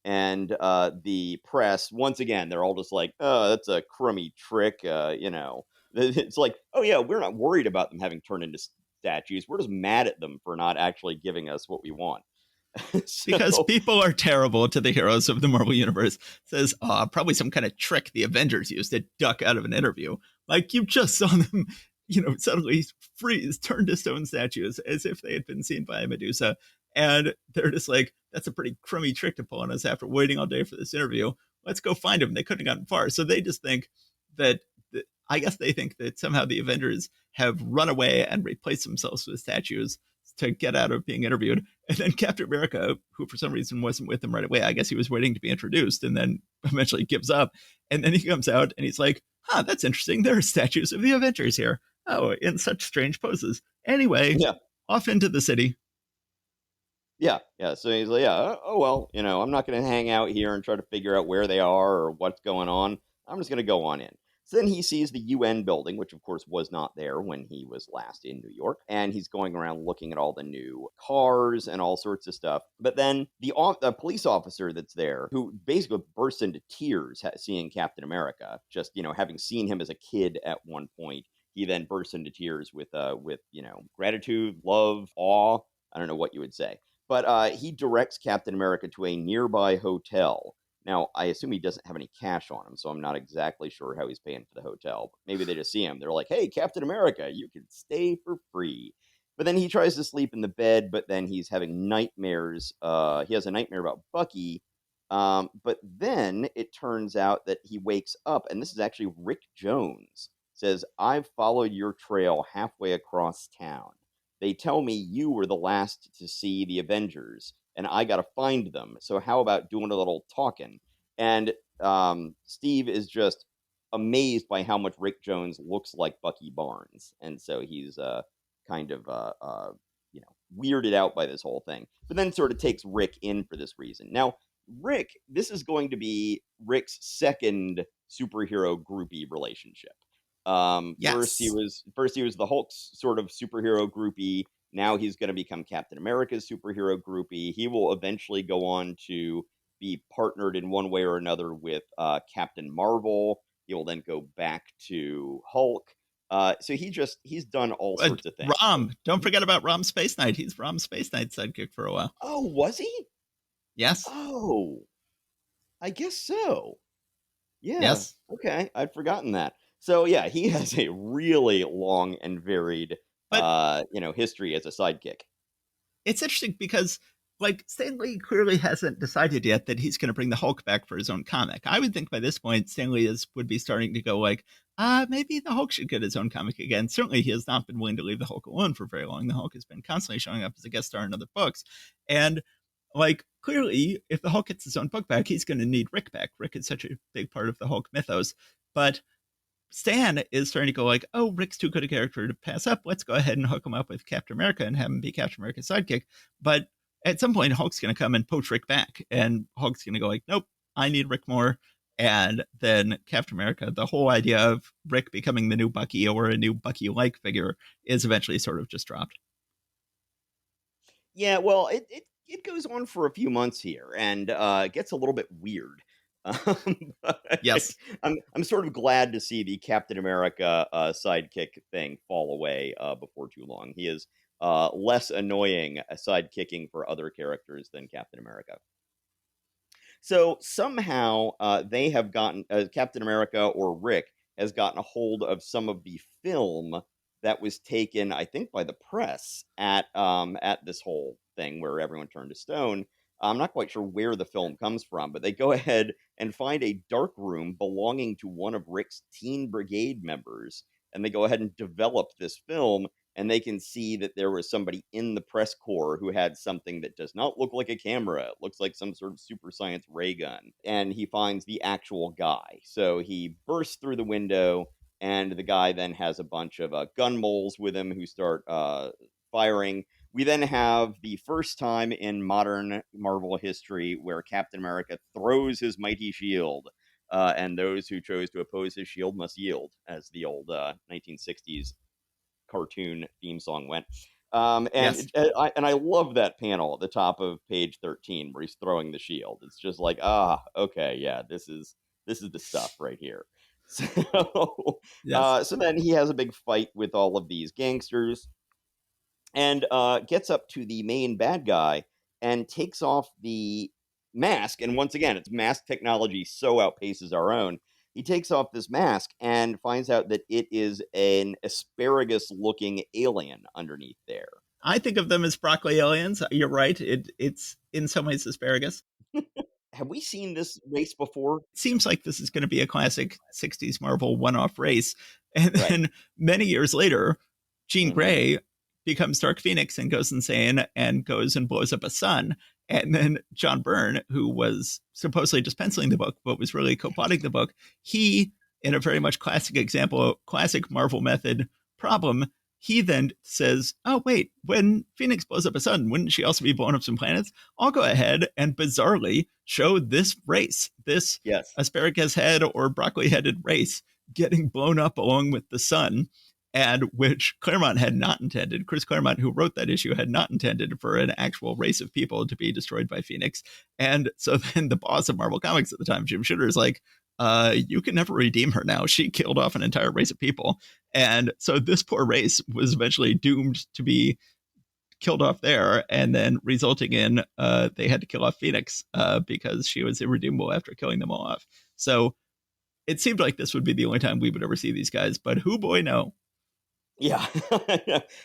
And the press, once again, they're all just like, "Oh, that's a crummy trick." It's like, "Oh yeah, we're not worried about them having turned into statues. We're just mad at them for not actually giving us what we want." Because So people are terrible to the heroes of the Marvel Universe. Says, probably some kind of trick the Avengers used to duck out of an interview. Like, you just saw them, suddenly freeze, turn to stone statues as if they had been seen by a Medusa. And they're just like, that's a pretty crummy trick to pull on us after waiting all day for this interview. Let's go find them. They couldn't have gotten far. So they just think that, I guess they think that somehow the Avengers have run away and replaced themselves with statues to get out of being interviewed. And then Captain America, who for some reason wasn't with them right away, I guess he was waiting to be introduced and then eventually gives up. And then he comes out and he's like, huh, that's interesting. There are statues of the Avengers here. Oh, in such strange poses. Anyway, yeah, off into the city. yeah, yeah. So he's like, "Yeah, oh well, I'm not going to hang out here and try to figure out where they are or what's going on. I'm just going to go on in." So then he sees the UN building, which of course was not there when he was last in New York, and he's going around looking at all the new cars and all sorts of stuff. But then the police officer that's there, who basically bursts into tears seeing Captain America, just having seen him as a kid at one point, he then bursts into tears with gratitude, love, awe. I don't know what you would say, but he directs Captain America to a nearby hotel. Now, I assume he doesn't have any cash on him, so I'm not exactly sure how he's paying for the hotel. But maybe they just see him. They're like, "Hey, Captain America, you can stay for free." But then he tries to sleep in the bed, but then he's having nightmares. He has a nightmare about Bucky. But then it turns out that he wakes up, and this is actually Rick Jones. Says, "I've followed your trail halfway across town. They tell me you were the last to see the Avengers, and I got to find them. So how about doing a little talking?" And Steve is just amazed by how much Rick Jones looks like Bucky Barnes, and so he's kind of weirded out by this whole thing. But then sort of takes Rick in for this reason. Now, Rick, this is going to be Rick's second superhero groupie relationship. Yes. First he was the Hulk's sort of superhero groupie. Now he's going to become Captain America's superhero groupie. He will eventually go on to be partnered in one way or another with Captain Marvel. He will then go back to Hulk. So he's done all sorts of things. Rom. Don't forget about Rom Space Knight. He's Rom Space Knight's sidekick for a while. Oh, was he? Yes. Oh, I guess so. Yeah. Yes. Okay. I'd forgotten that. So yeah, he has a really long and varied But history as a sidekick. it's interesting because like Stan Lee clearly hasn't decided yet that he's going to bring the Hulk back for his own comic. I would think by this point Stan Lee would be starting to go like, maybe the Hulk should get his own comic again. Certainly, he has not been willing to leave the Hulk alone for very long. The Hulk has been constantly showing up as a guest star in other books, and like clearly, if the Hulk gets his own book back, he's going to need Rick back. Rick is such a big part of the Hulk mythos, but Stan is starting to go like, oh, Rick's too good a character to pass up. Let's go ahead and hook him up with Captain America and have him be Captain America's sidekick. But at some point, Hulk's going to come and poach Rick back, and Hulk's going to go like, nope, I need Rick more. And then Captain America, the whole idea of Rick becoming the new Bucky or a new Bucky-like figure is eventually sort of just dropped. Yeah, well, it goes on for a few months here, and it gets a little bit weird. But Yes, I'm sort of glad to see the Captain America sidekick thing fall away before too long. He is less annoying sidekicking for other characters than Captain America. So somehow they have gotten Captain America or Rick has gotten a hold of some of the film that was taken, I think, by the press at this whole thing where everyone turned to stone. I'm not quite sure where the film comes from, but they go ahead and find a dark room belonging to one of Rick's teen brigade members, and they go ahead and develop this film, and they can see that there was somebody in the press corps who had something that does not look like a camera. It looks like some sort of super science ray gun. And he finds the actual guy. So he bursts through the window, and the guy then has a bunch of gun moles with him who start firing. We then have the first time in modern Marvel history where Captain America throws his mighty shield. And those who chose to oppose his shield must yield, as the old 1960s cartoon theme song went. Yes. And I love that panel at the top of page 13 where he's throwing the shield. It's just like, okay, yeah, this is the stuff right here. So, Yes. so then he has a big fight with all of these gangsters and gets up to the main bad guy and takes off the mask. And once again, its mask technology so outpaces our own. He takes off this mask and finds out that it is an asparagus looking alien underneath there. I think of them as broccoli aliens. You're right. It's in some ways asparagus. Have we seen this race before? It seems like this is going to be a classic 60s Marvel one off race. And Right. then many years later, Jean Hmm. Grey becomes Dark Phoenix and goes insane and goes and blows up a sun. And then John Byrne, who was supposedly just penciling the book, but was really co plotting the book, he, in a very much classic example, classic Marvel method problem, he then says, oh, wait, when Phoenix blows up a sun, wouldn't she also be blowing up some planets? I'll go ahead and bizarrely show this race, this Yes. asparagus head or broccoli headed race getting blown up along with the sun, and which Claremont had not intended. Chris Claremont, who wrote that issue, had not intended for an actual race of people to be destroyed by Phoenix. And so then the boss of Marvel Comics at the time, Jim Shooter, is like, you can never redeem her now. She killed off an entire race of people. And so this poor race was eventually doomed to be killed off there, and then resulting in they had to kill off Phoenix because she was irredeemable after killing them all off. So it seemed like this would be the only time we would ever see these guys, but who boy no. Yeah.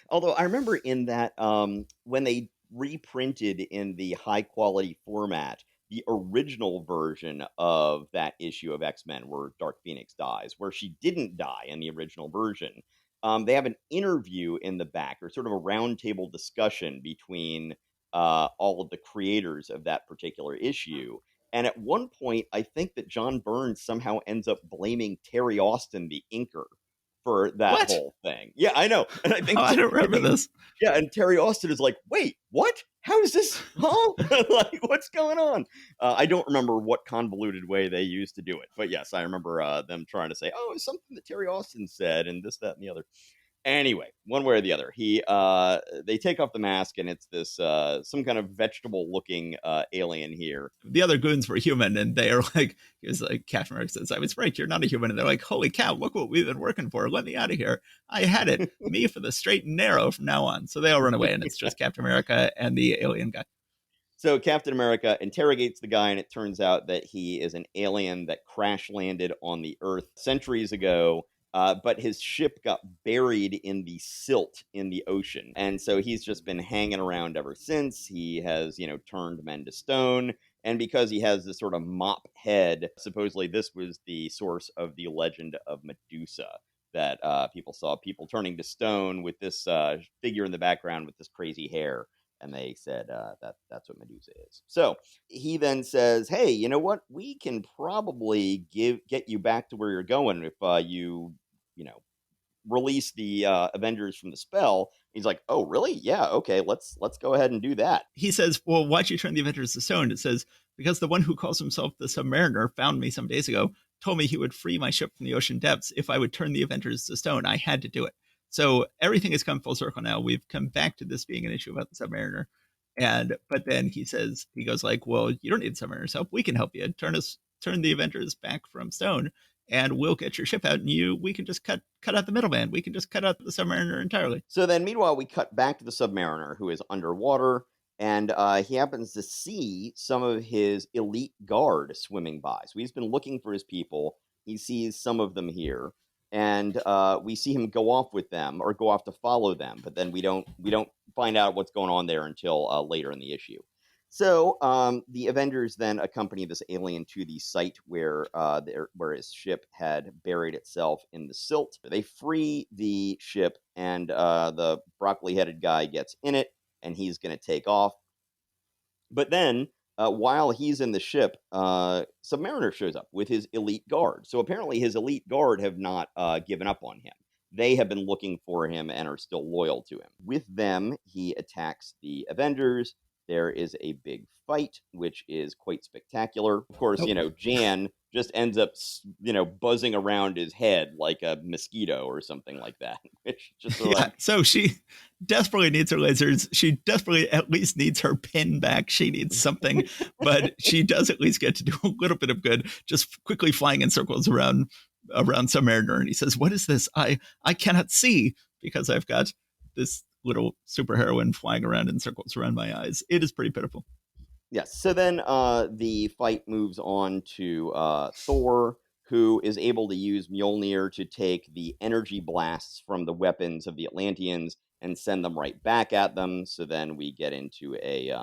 Although I remember in that when they reprinted in the high quality format the original version of that issue of X-Men where Dark Phoenix dies, where she didn't die in the original version. They have an interview in the back or sort of a roundtable discussion between all of the creators of that particular issue. And at one point, I think that John Burns somehow ends up blaming Terry Austin, the inker, for that What? whole thing. Yeah, I know, and Oh, I don't I remember think this. yeah, and Terry Austin is like, "Wait, what? How is this? Huh? Like, what's going on?" I don't remember what convoluted way they used to do it, but yes, I remember them trying to say, "Oh, it's something that Terry Austin said," and this, that, and the other. Anyway, one way or the other, they take off the mask, and it's this some kind of vegetable looking alien here. The other goons were human, and they are like, he was like, Captain America says, I was right, you're not a human. And they're like, holy cow, look what we've been working for. Let me out of here. I had it. Me for the straight and narrow from now on. So they all run away, and it's just Captain America and the alien guy. So Captain America interrogates the guy, and it turns out that he is an alien that crash landed on the Earth centuries ago. But his ship got buried in the silt in the ocean, and so he's just been hanging around ever since. He has, turned men to stone, and because he has this sort of mop head, supposedly this was the source of the legend of Medusa. That people saw people turning to stone with this figure in the background with this crazy hair, and they said that's what Medusa is. So he then says, "Hey, you know what? We can probably get you back to where you're going if you know, release the Avengers from the spell." He's like, "Oh, really? Yeah, okay. Let's go ahead and do that." He says, well, why'd you turn the Avengers to stone? It says, because the one who calls himself the Submariner found me some days ago, told me he would free my ship from the ocean depths if I would turn the Avengers to stone. I had to do it. So everything has come full circle now. We've come back to this being an issue about the Submariner. And but then he says, he goes like, well, you don't need Submariner's help. We can help you. Turn the Avengers back from stone, and we'll get your ship out, and we can just cut out the middleman. We can just cut out the Submariner entirely. So then, meanwhile, we cut back to the Submariner, who is underwater, and he happens to see some of his elite guard swimming by. So he's been looking for his people. He sees some of them here, and we see him go off with them or go off to follow them. But then we don't find out what's going on there until later in the issue. So the Avengers then accompany this alien to the site where his ship had buried itself in the silt. They free the ship, and the broccoli-headed guy gets in it, and he's going to take off. But then, while he's in the ship, Submariner shows up with his elite guard. So apparently, his elite guard have not given up on him. They have been looking for him and are still loyal to him. With them, he attacks the Avengers. There is a big fight, which is quite spectacular. Of course, Oh, Jan just ends up, buzzing around his head like a mosquito or something like that, which just sort of yeah. like, So she desperately needs her lasers. She desperately at least needs her pin back. She needs something, but she does at least get to do a little bit of good, just quickly flying in circles around Submariner. And he says, "What is this? I cannot see because I've got this little superheroine flying around in circles around my eyes." It is pretty pitiful. yes. So then the fight moves on to Thor, who is able to use Mjolnir to take the energy blasts from the weapons of the Atlanteans and send them right back at them. So then we get into a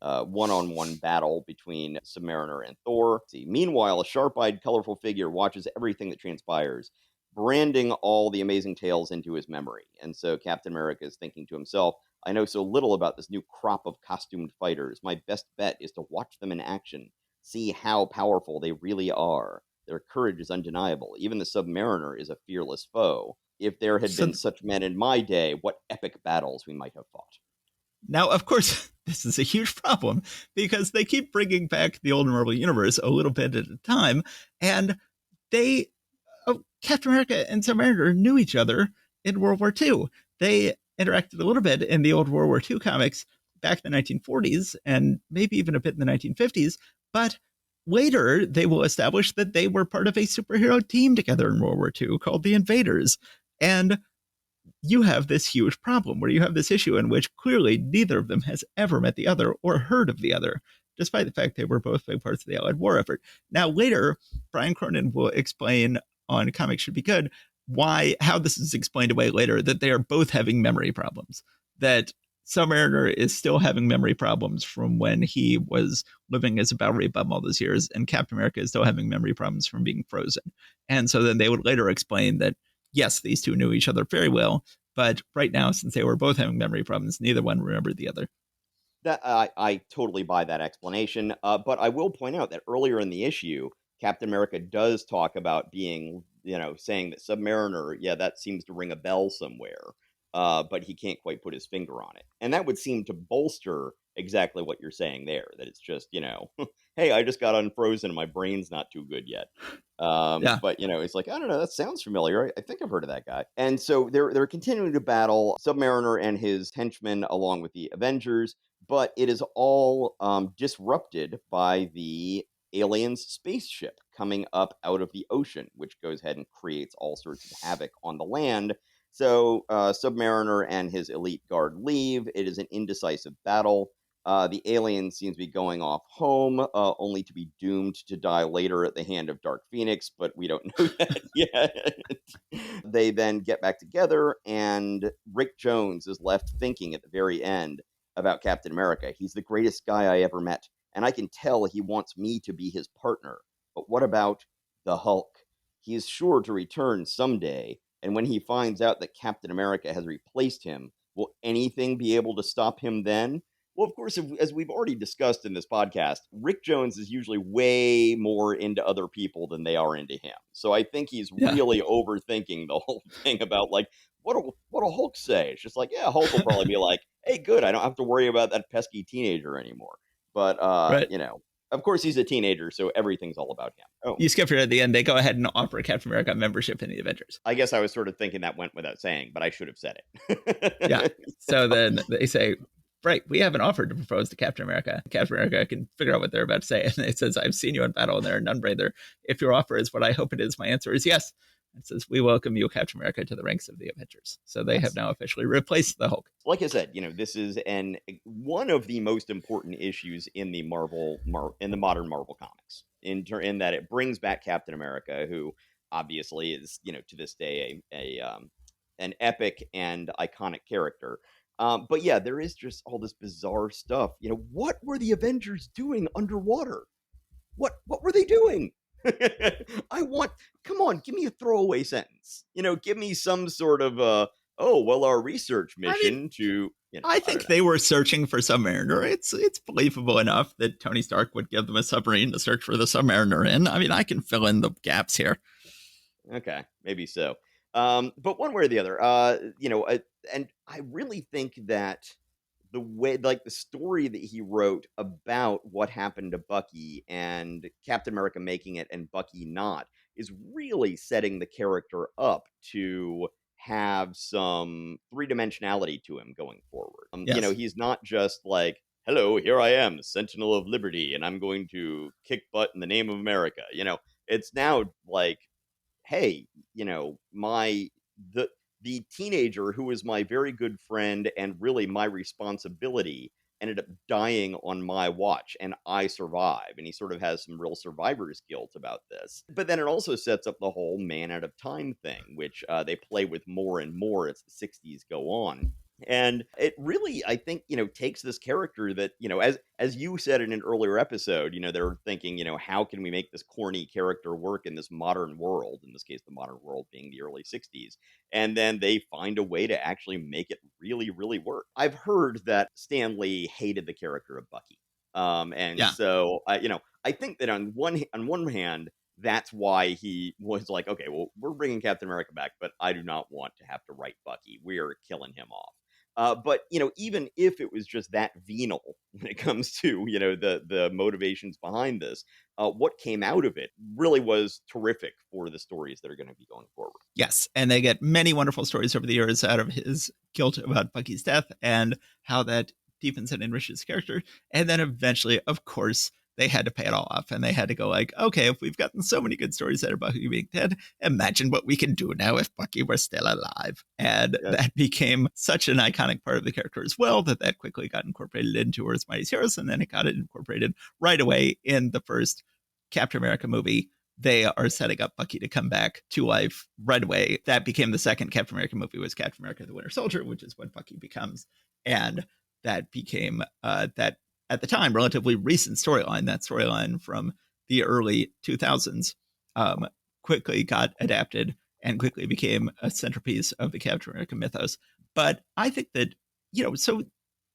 one-on-one battle between Submariner and Thor. See, meanwhile, a sharp-eyed, colorful figure watches everything that transpires, branding all the amazing tales into his memory. And so Captain America is thinking to himself, I know so little about this new crop of costumed fighters. My best bet is to watch them in action, see how powerful they really are. Their courage is undeniable. Even the Submariner is a fearless foe. If there had So been such men in my day, what epic battles we might have fought. now, of course, this is a huge problem because they keep bringing back the old Marvel universe a little bit at a time, and they Captain America and Submariner knew each other in World War II. They interacted a little bit in the old World War II comics back in the 1940s and maybe even a bit in the 1950s, but later they will establish that they were part of a superhero team together in World War II called the Invaders. And you have this huge problem where you have this issue in which clearly neither of them has ever met the other or heard of the other, despite the fact they were both big parts of the Allied war effort. Now, later, Brian Cronin will explain on Comics Should Be Good how this is explained away later, that they are both having memory problems, that Submariner is still having memory problems from when he was living as a Bowery bum all those years, and Captain America is still having memory problems from being frozen. And so then they would later explain that yes, these two knew each other very well, but right now, since they were both having memory problems, neither one remembered the other. That I totally buy that explanation, but I will point out that earlier in the issue, Captain America does talk about being, saying that Submariner, yeah, that seems to ring a bell somewhere, but he can't quite put his finger on it, and that would seem to bolster exactly what you're saying there. That it's just, hey, I just got unfrozen, and my brain's not too good yet. Yeah. But it's like I don't know. That sounds familiar. I think I've heard of that guy. And so they're continuing to battle Submariner and his henchmen along with the Avengers, but it is all disrupted by the aliens' spaceship coming up out of the ocean, which goes ahead and creates all sorts of havoc on the land. So Submariner and his elite guard leave. It is an indecisive battle. The alien seems to be going off home, only to be doomed to die later at the hand of Dark Phoenix, but we don't know that yet. They then get back together, and Rick Jones is left thinking at the very end about Captain America. He's the greatest guy I ever met, and I can tell he wants me to be his partner. But what about the Hulk? He is sure to return someday, and when he finds out that Captain America has replaced him, will anything be able to stop him then? Well, of course, as we've already discussed in this podcast, Rick Jones is usually way more into other people than they are into him. So I think he's Yeah. really overthinking the whole thing about like what'll Hulk say? It's just like, yeah, Hulk will probably be like, hey, good, I don't have to worry about that pesky teenager anymore. But Right. of course he's a teenager, so everything's all about him. Oh, You skipped it at the end. They go ahead and offer Captain America membership in the Avengers. I guess I was sort of thinking that went without saying, but I should have said Yeah. it. So then they say, right, we have an offer to propose to Captain America. Captain America can figure out what they're about to say. And it says, I've seen you in battle and there are none braver. If your offer is what I hope it is, my answer is yes. It says, we welcome you, Captain America, to the ranks of the Avengers. So they have Yes. now officially replaced the Hulk. Like I said, this is one of the most important issues in the in the modern Marvel comics, in that it brings back Captain America, who obviously is, to this day a an epic and iconic character. But yeah, there is just all this bizarre stuff. What were the Avengers doing underwater? What were they doing? I want Come on, give me a throwaway sentence. Give me some sort of oh, well, our research I mean, mission to, I I don't think they were searching for Submariner. It's believable enough that Tony Stark would give them a submarine to search for the Submariner in. I mean, I can fill in the gaps here. know. Okay, maybe so. But one way or the other, and I really think that the way like, the story that he wrote about what happened to Bucky and Captain America making it and Bucky not, is really setting the character up to have some three-dimensionality to him going forward. Yes. He's not just like, "Hello, here I am, Sentinel of Liberty, and I'm going to kick butt in the name of America." It's now like, hey, my the the teenager who was my very good friend and really my responsibility ended up dying on my watch and I survive. And he sort of has some real survivor's guilt about this. But then it also sets up the whole man out of time thing, which they play with more and more as the 60s go on. And it really, I think, takes this character that, as you said in an earlier episode, they're thinking, how can we make this corny character work in this modern world? In this case, the modern world being the early 60s. And then they find a way to actually make it really, really work. I've heard that Stan Lee hated the character of Bucky. And Yeah. so, I think that on one hand, that's why he was like, okay, well, we're bringing Captain America back, but I do not want to have to write Bucky. We're killing him off. But even if it was just that venal when it comes to the motivations behind this, what came out of it really was terrific for the stories that are going to be going forward. Yes, and they get many wonderful stories over the years out of his guilt about Bucky's death and how that deepens and enriches his character. And then eventually, of course, they had to pay it all off, and they had to go like, okay, if we've gotten so many good stories out of Bucky being dead, imagine what we can do now if Bucky were still alive. And Yes, that became such an iconic part of the character as well that quickly got incorporated into Earth's Mightiest Heroes, and then it got incorporated right away in the first Captain America movie. They are setting up Bucky to come back to life right away. That became the second Captain America movie, was Captain America the Winter Soldier, which is what Bucky becomes. And that became that at the time relatively recent storyline. That storyline from the early 2000s um, quickly got adapted and quickly became a centerpiece of the Captain America mythos. But I think that, so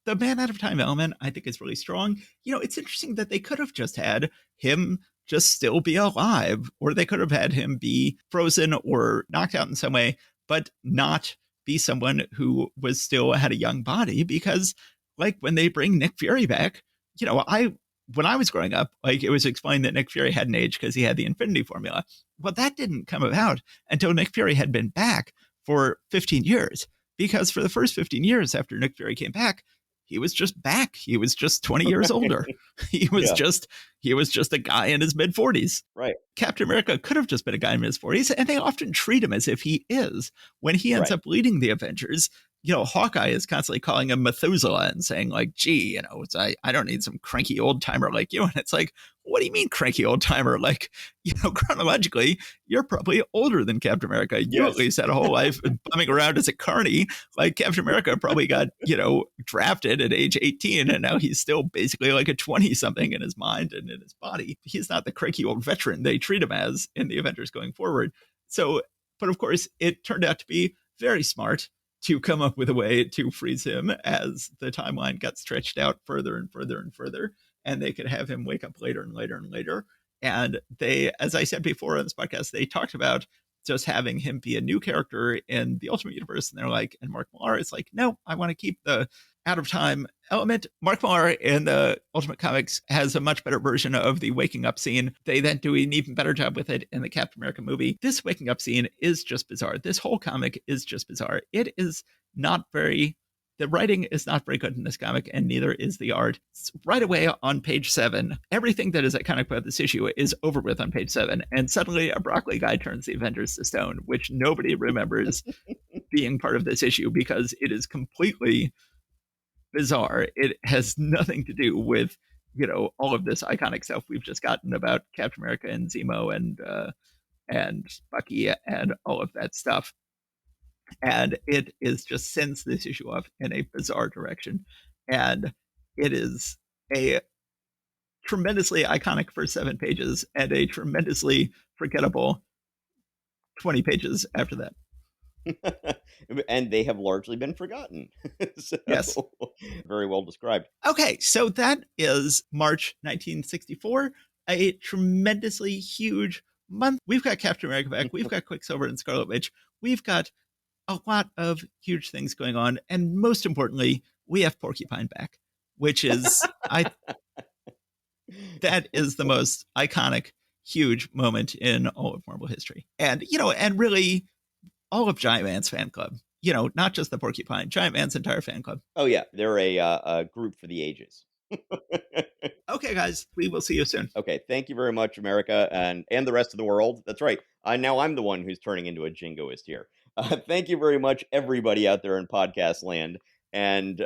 the man out of time element, I think, is really strong. It's interesting that they could have just had him just still be alive, or they could have had him be frozen or knocked out in some way, but not be someone who was still had a young body. Because, like, when they bring Nick Fury back, I when I was growing up, like, it was explained that Nick Fury hadn't aged because he had the Infinity Formula. Well, that didn't come about until Nick Fury had been back for 15 years. Because for the first 15 years after Nick Fury came back, he was just back. He was just 20 years older. He was yeah, just he was just a guy in his mid 40s. right, Captain America could have just been a guy in his 40s, and they often treat him as if he is. When he ends right. up leading the Avengers, Hawkeye is constantly calling him Methuselah and saying, like, gee, I don't need some cranky old timer like you. And it's like, what do you mean cranky old timer? Like, chronologically, you're probably older than Captain America. You at Yes, least had a whole life bumming around as a carny. Like, Captain America probably got, drafted at age 18, and now he's still basically like a 20 something in his mind and in his body. He's not the cranky old veteran they treat him as in the Avengers going forward. So, but of course, it turned out to be very smart to come up with a way to freeze him as the timeline got stretched out further and further and further, and they could have him wake up later and later and later. And they, as I said before on this podcast, they talked about just having him be a new character in the Ultimate Universe. And they're like, and Mark Millar is like, no, I want to keep the out of time element. Mark Millar in the Ultimate Comics has a much better version of the waking up scene. They then do an even better job with it in the Captain America movie. This waking up scene is just bizarre. This whole comic is just bizarre. It is not very the writing is not very good in this comic, and neither is the art. Right away on page 7, everything that is iconic about this issue is over with on page 7, and suddenly a broccoli guy turns the Avengers to stone, which nobody remembers being part of this issue because it is completely bizarre. It has nothing to do with all of this iconic stuff we've just gotten about Captain America and Zemo and Bucky and all of that stuff. And it is just sends this issue off in a bizarre direction. And it is a tremendously iconic first 7 pages and a tremendously forgettable 20 pages after that. And they have largely been forgotten. So, Yes. very well described. Okay, so that is March 1964, a tremendously huge month. We've got Captain America back. We've got Quicksilver and Scarlet Witch. We've got a lot of huge things going on. And most importantly, we have Porcupine back, which is I that is the most iconic, huge moment in all of Marvel history. And, and really all of Giant Man's fan club, not just the Porcupine, Giant Man's entire fan club. Oh yeah, they're a group for the ages. Okay, guys, we will see you soon. Okay, thank you very much, America, and the rest of the world. That's right. I'm the one who's turning into a jingoist here. Thank you very much, everybody out there in podcast land, and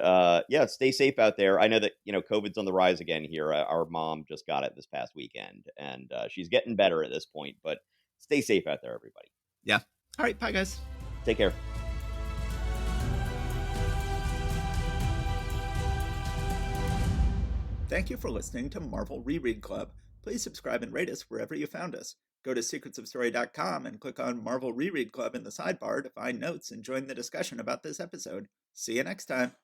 yeah, stay safe out there. I know that COVID's on the rise again here. Our mom just got it this past weekend, and she's getting better at this point. But stay safe out there, everybody. Yeah. All right, bye, guys. Take care. Thank you for listening to Marvel Reread Club. Please subscribe and rate us wherever you found us. Go to secretsofstory.com and click on Marvel Reread Club in the sidebar to find notes and join the discussion about this episode. See you next time.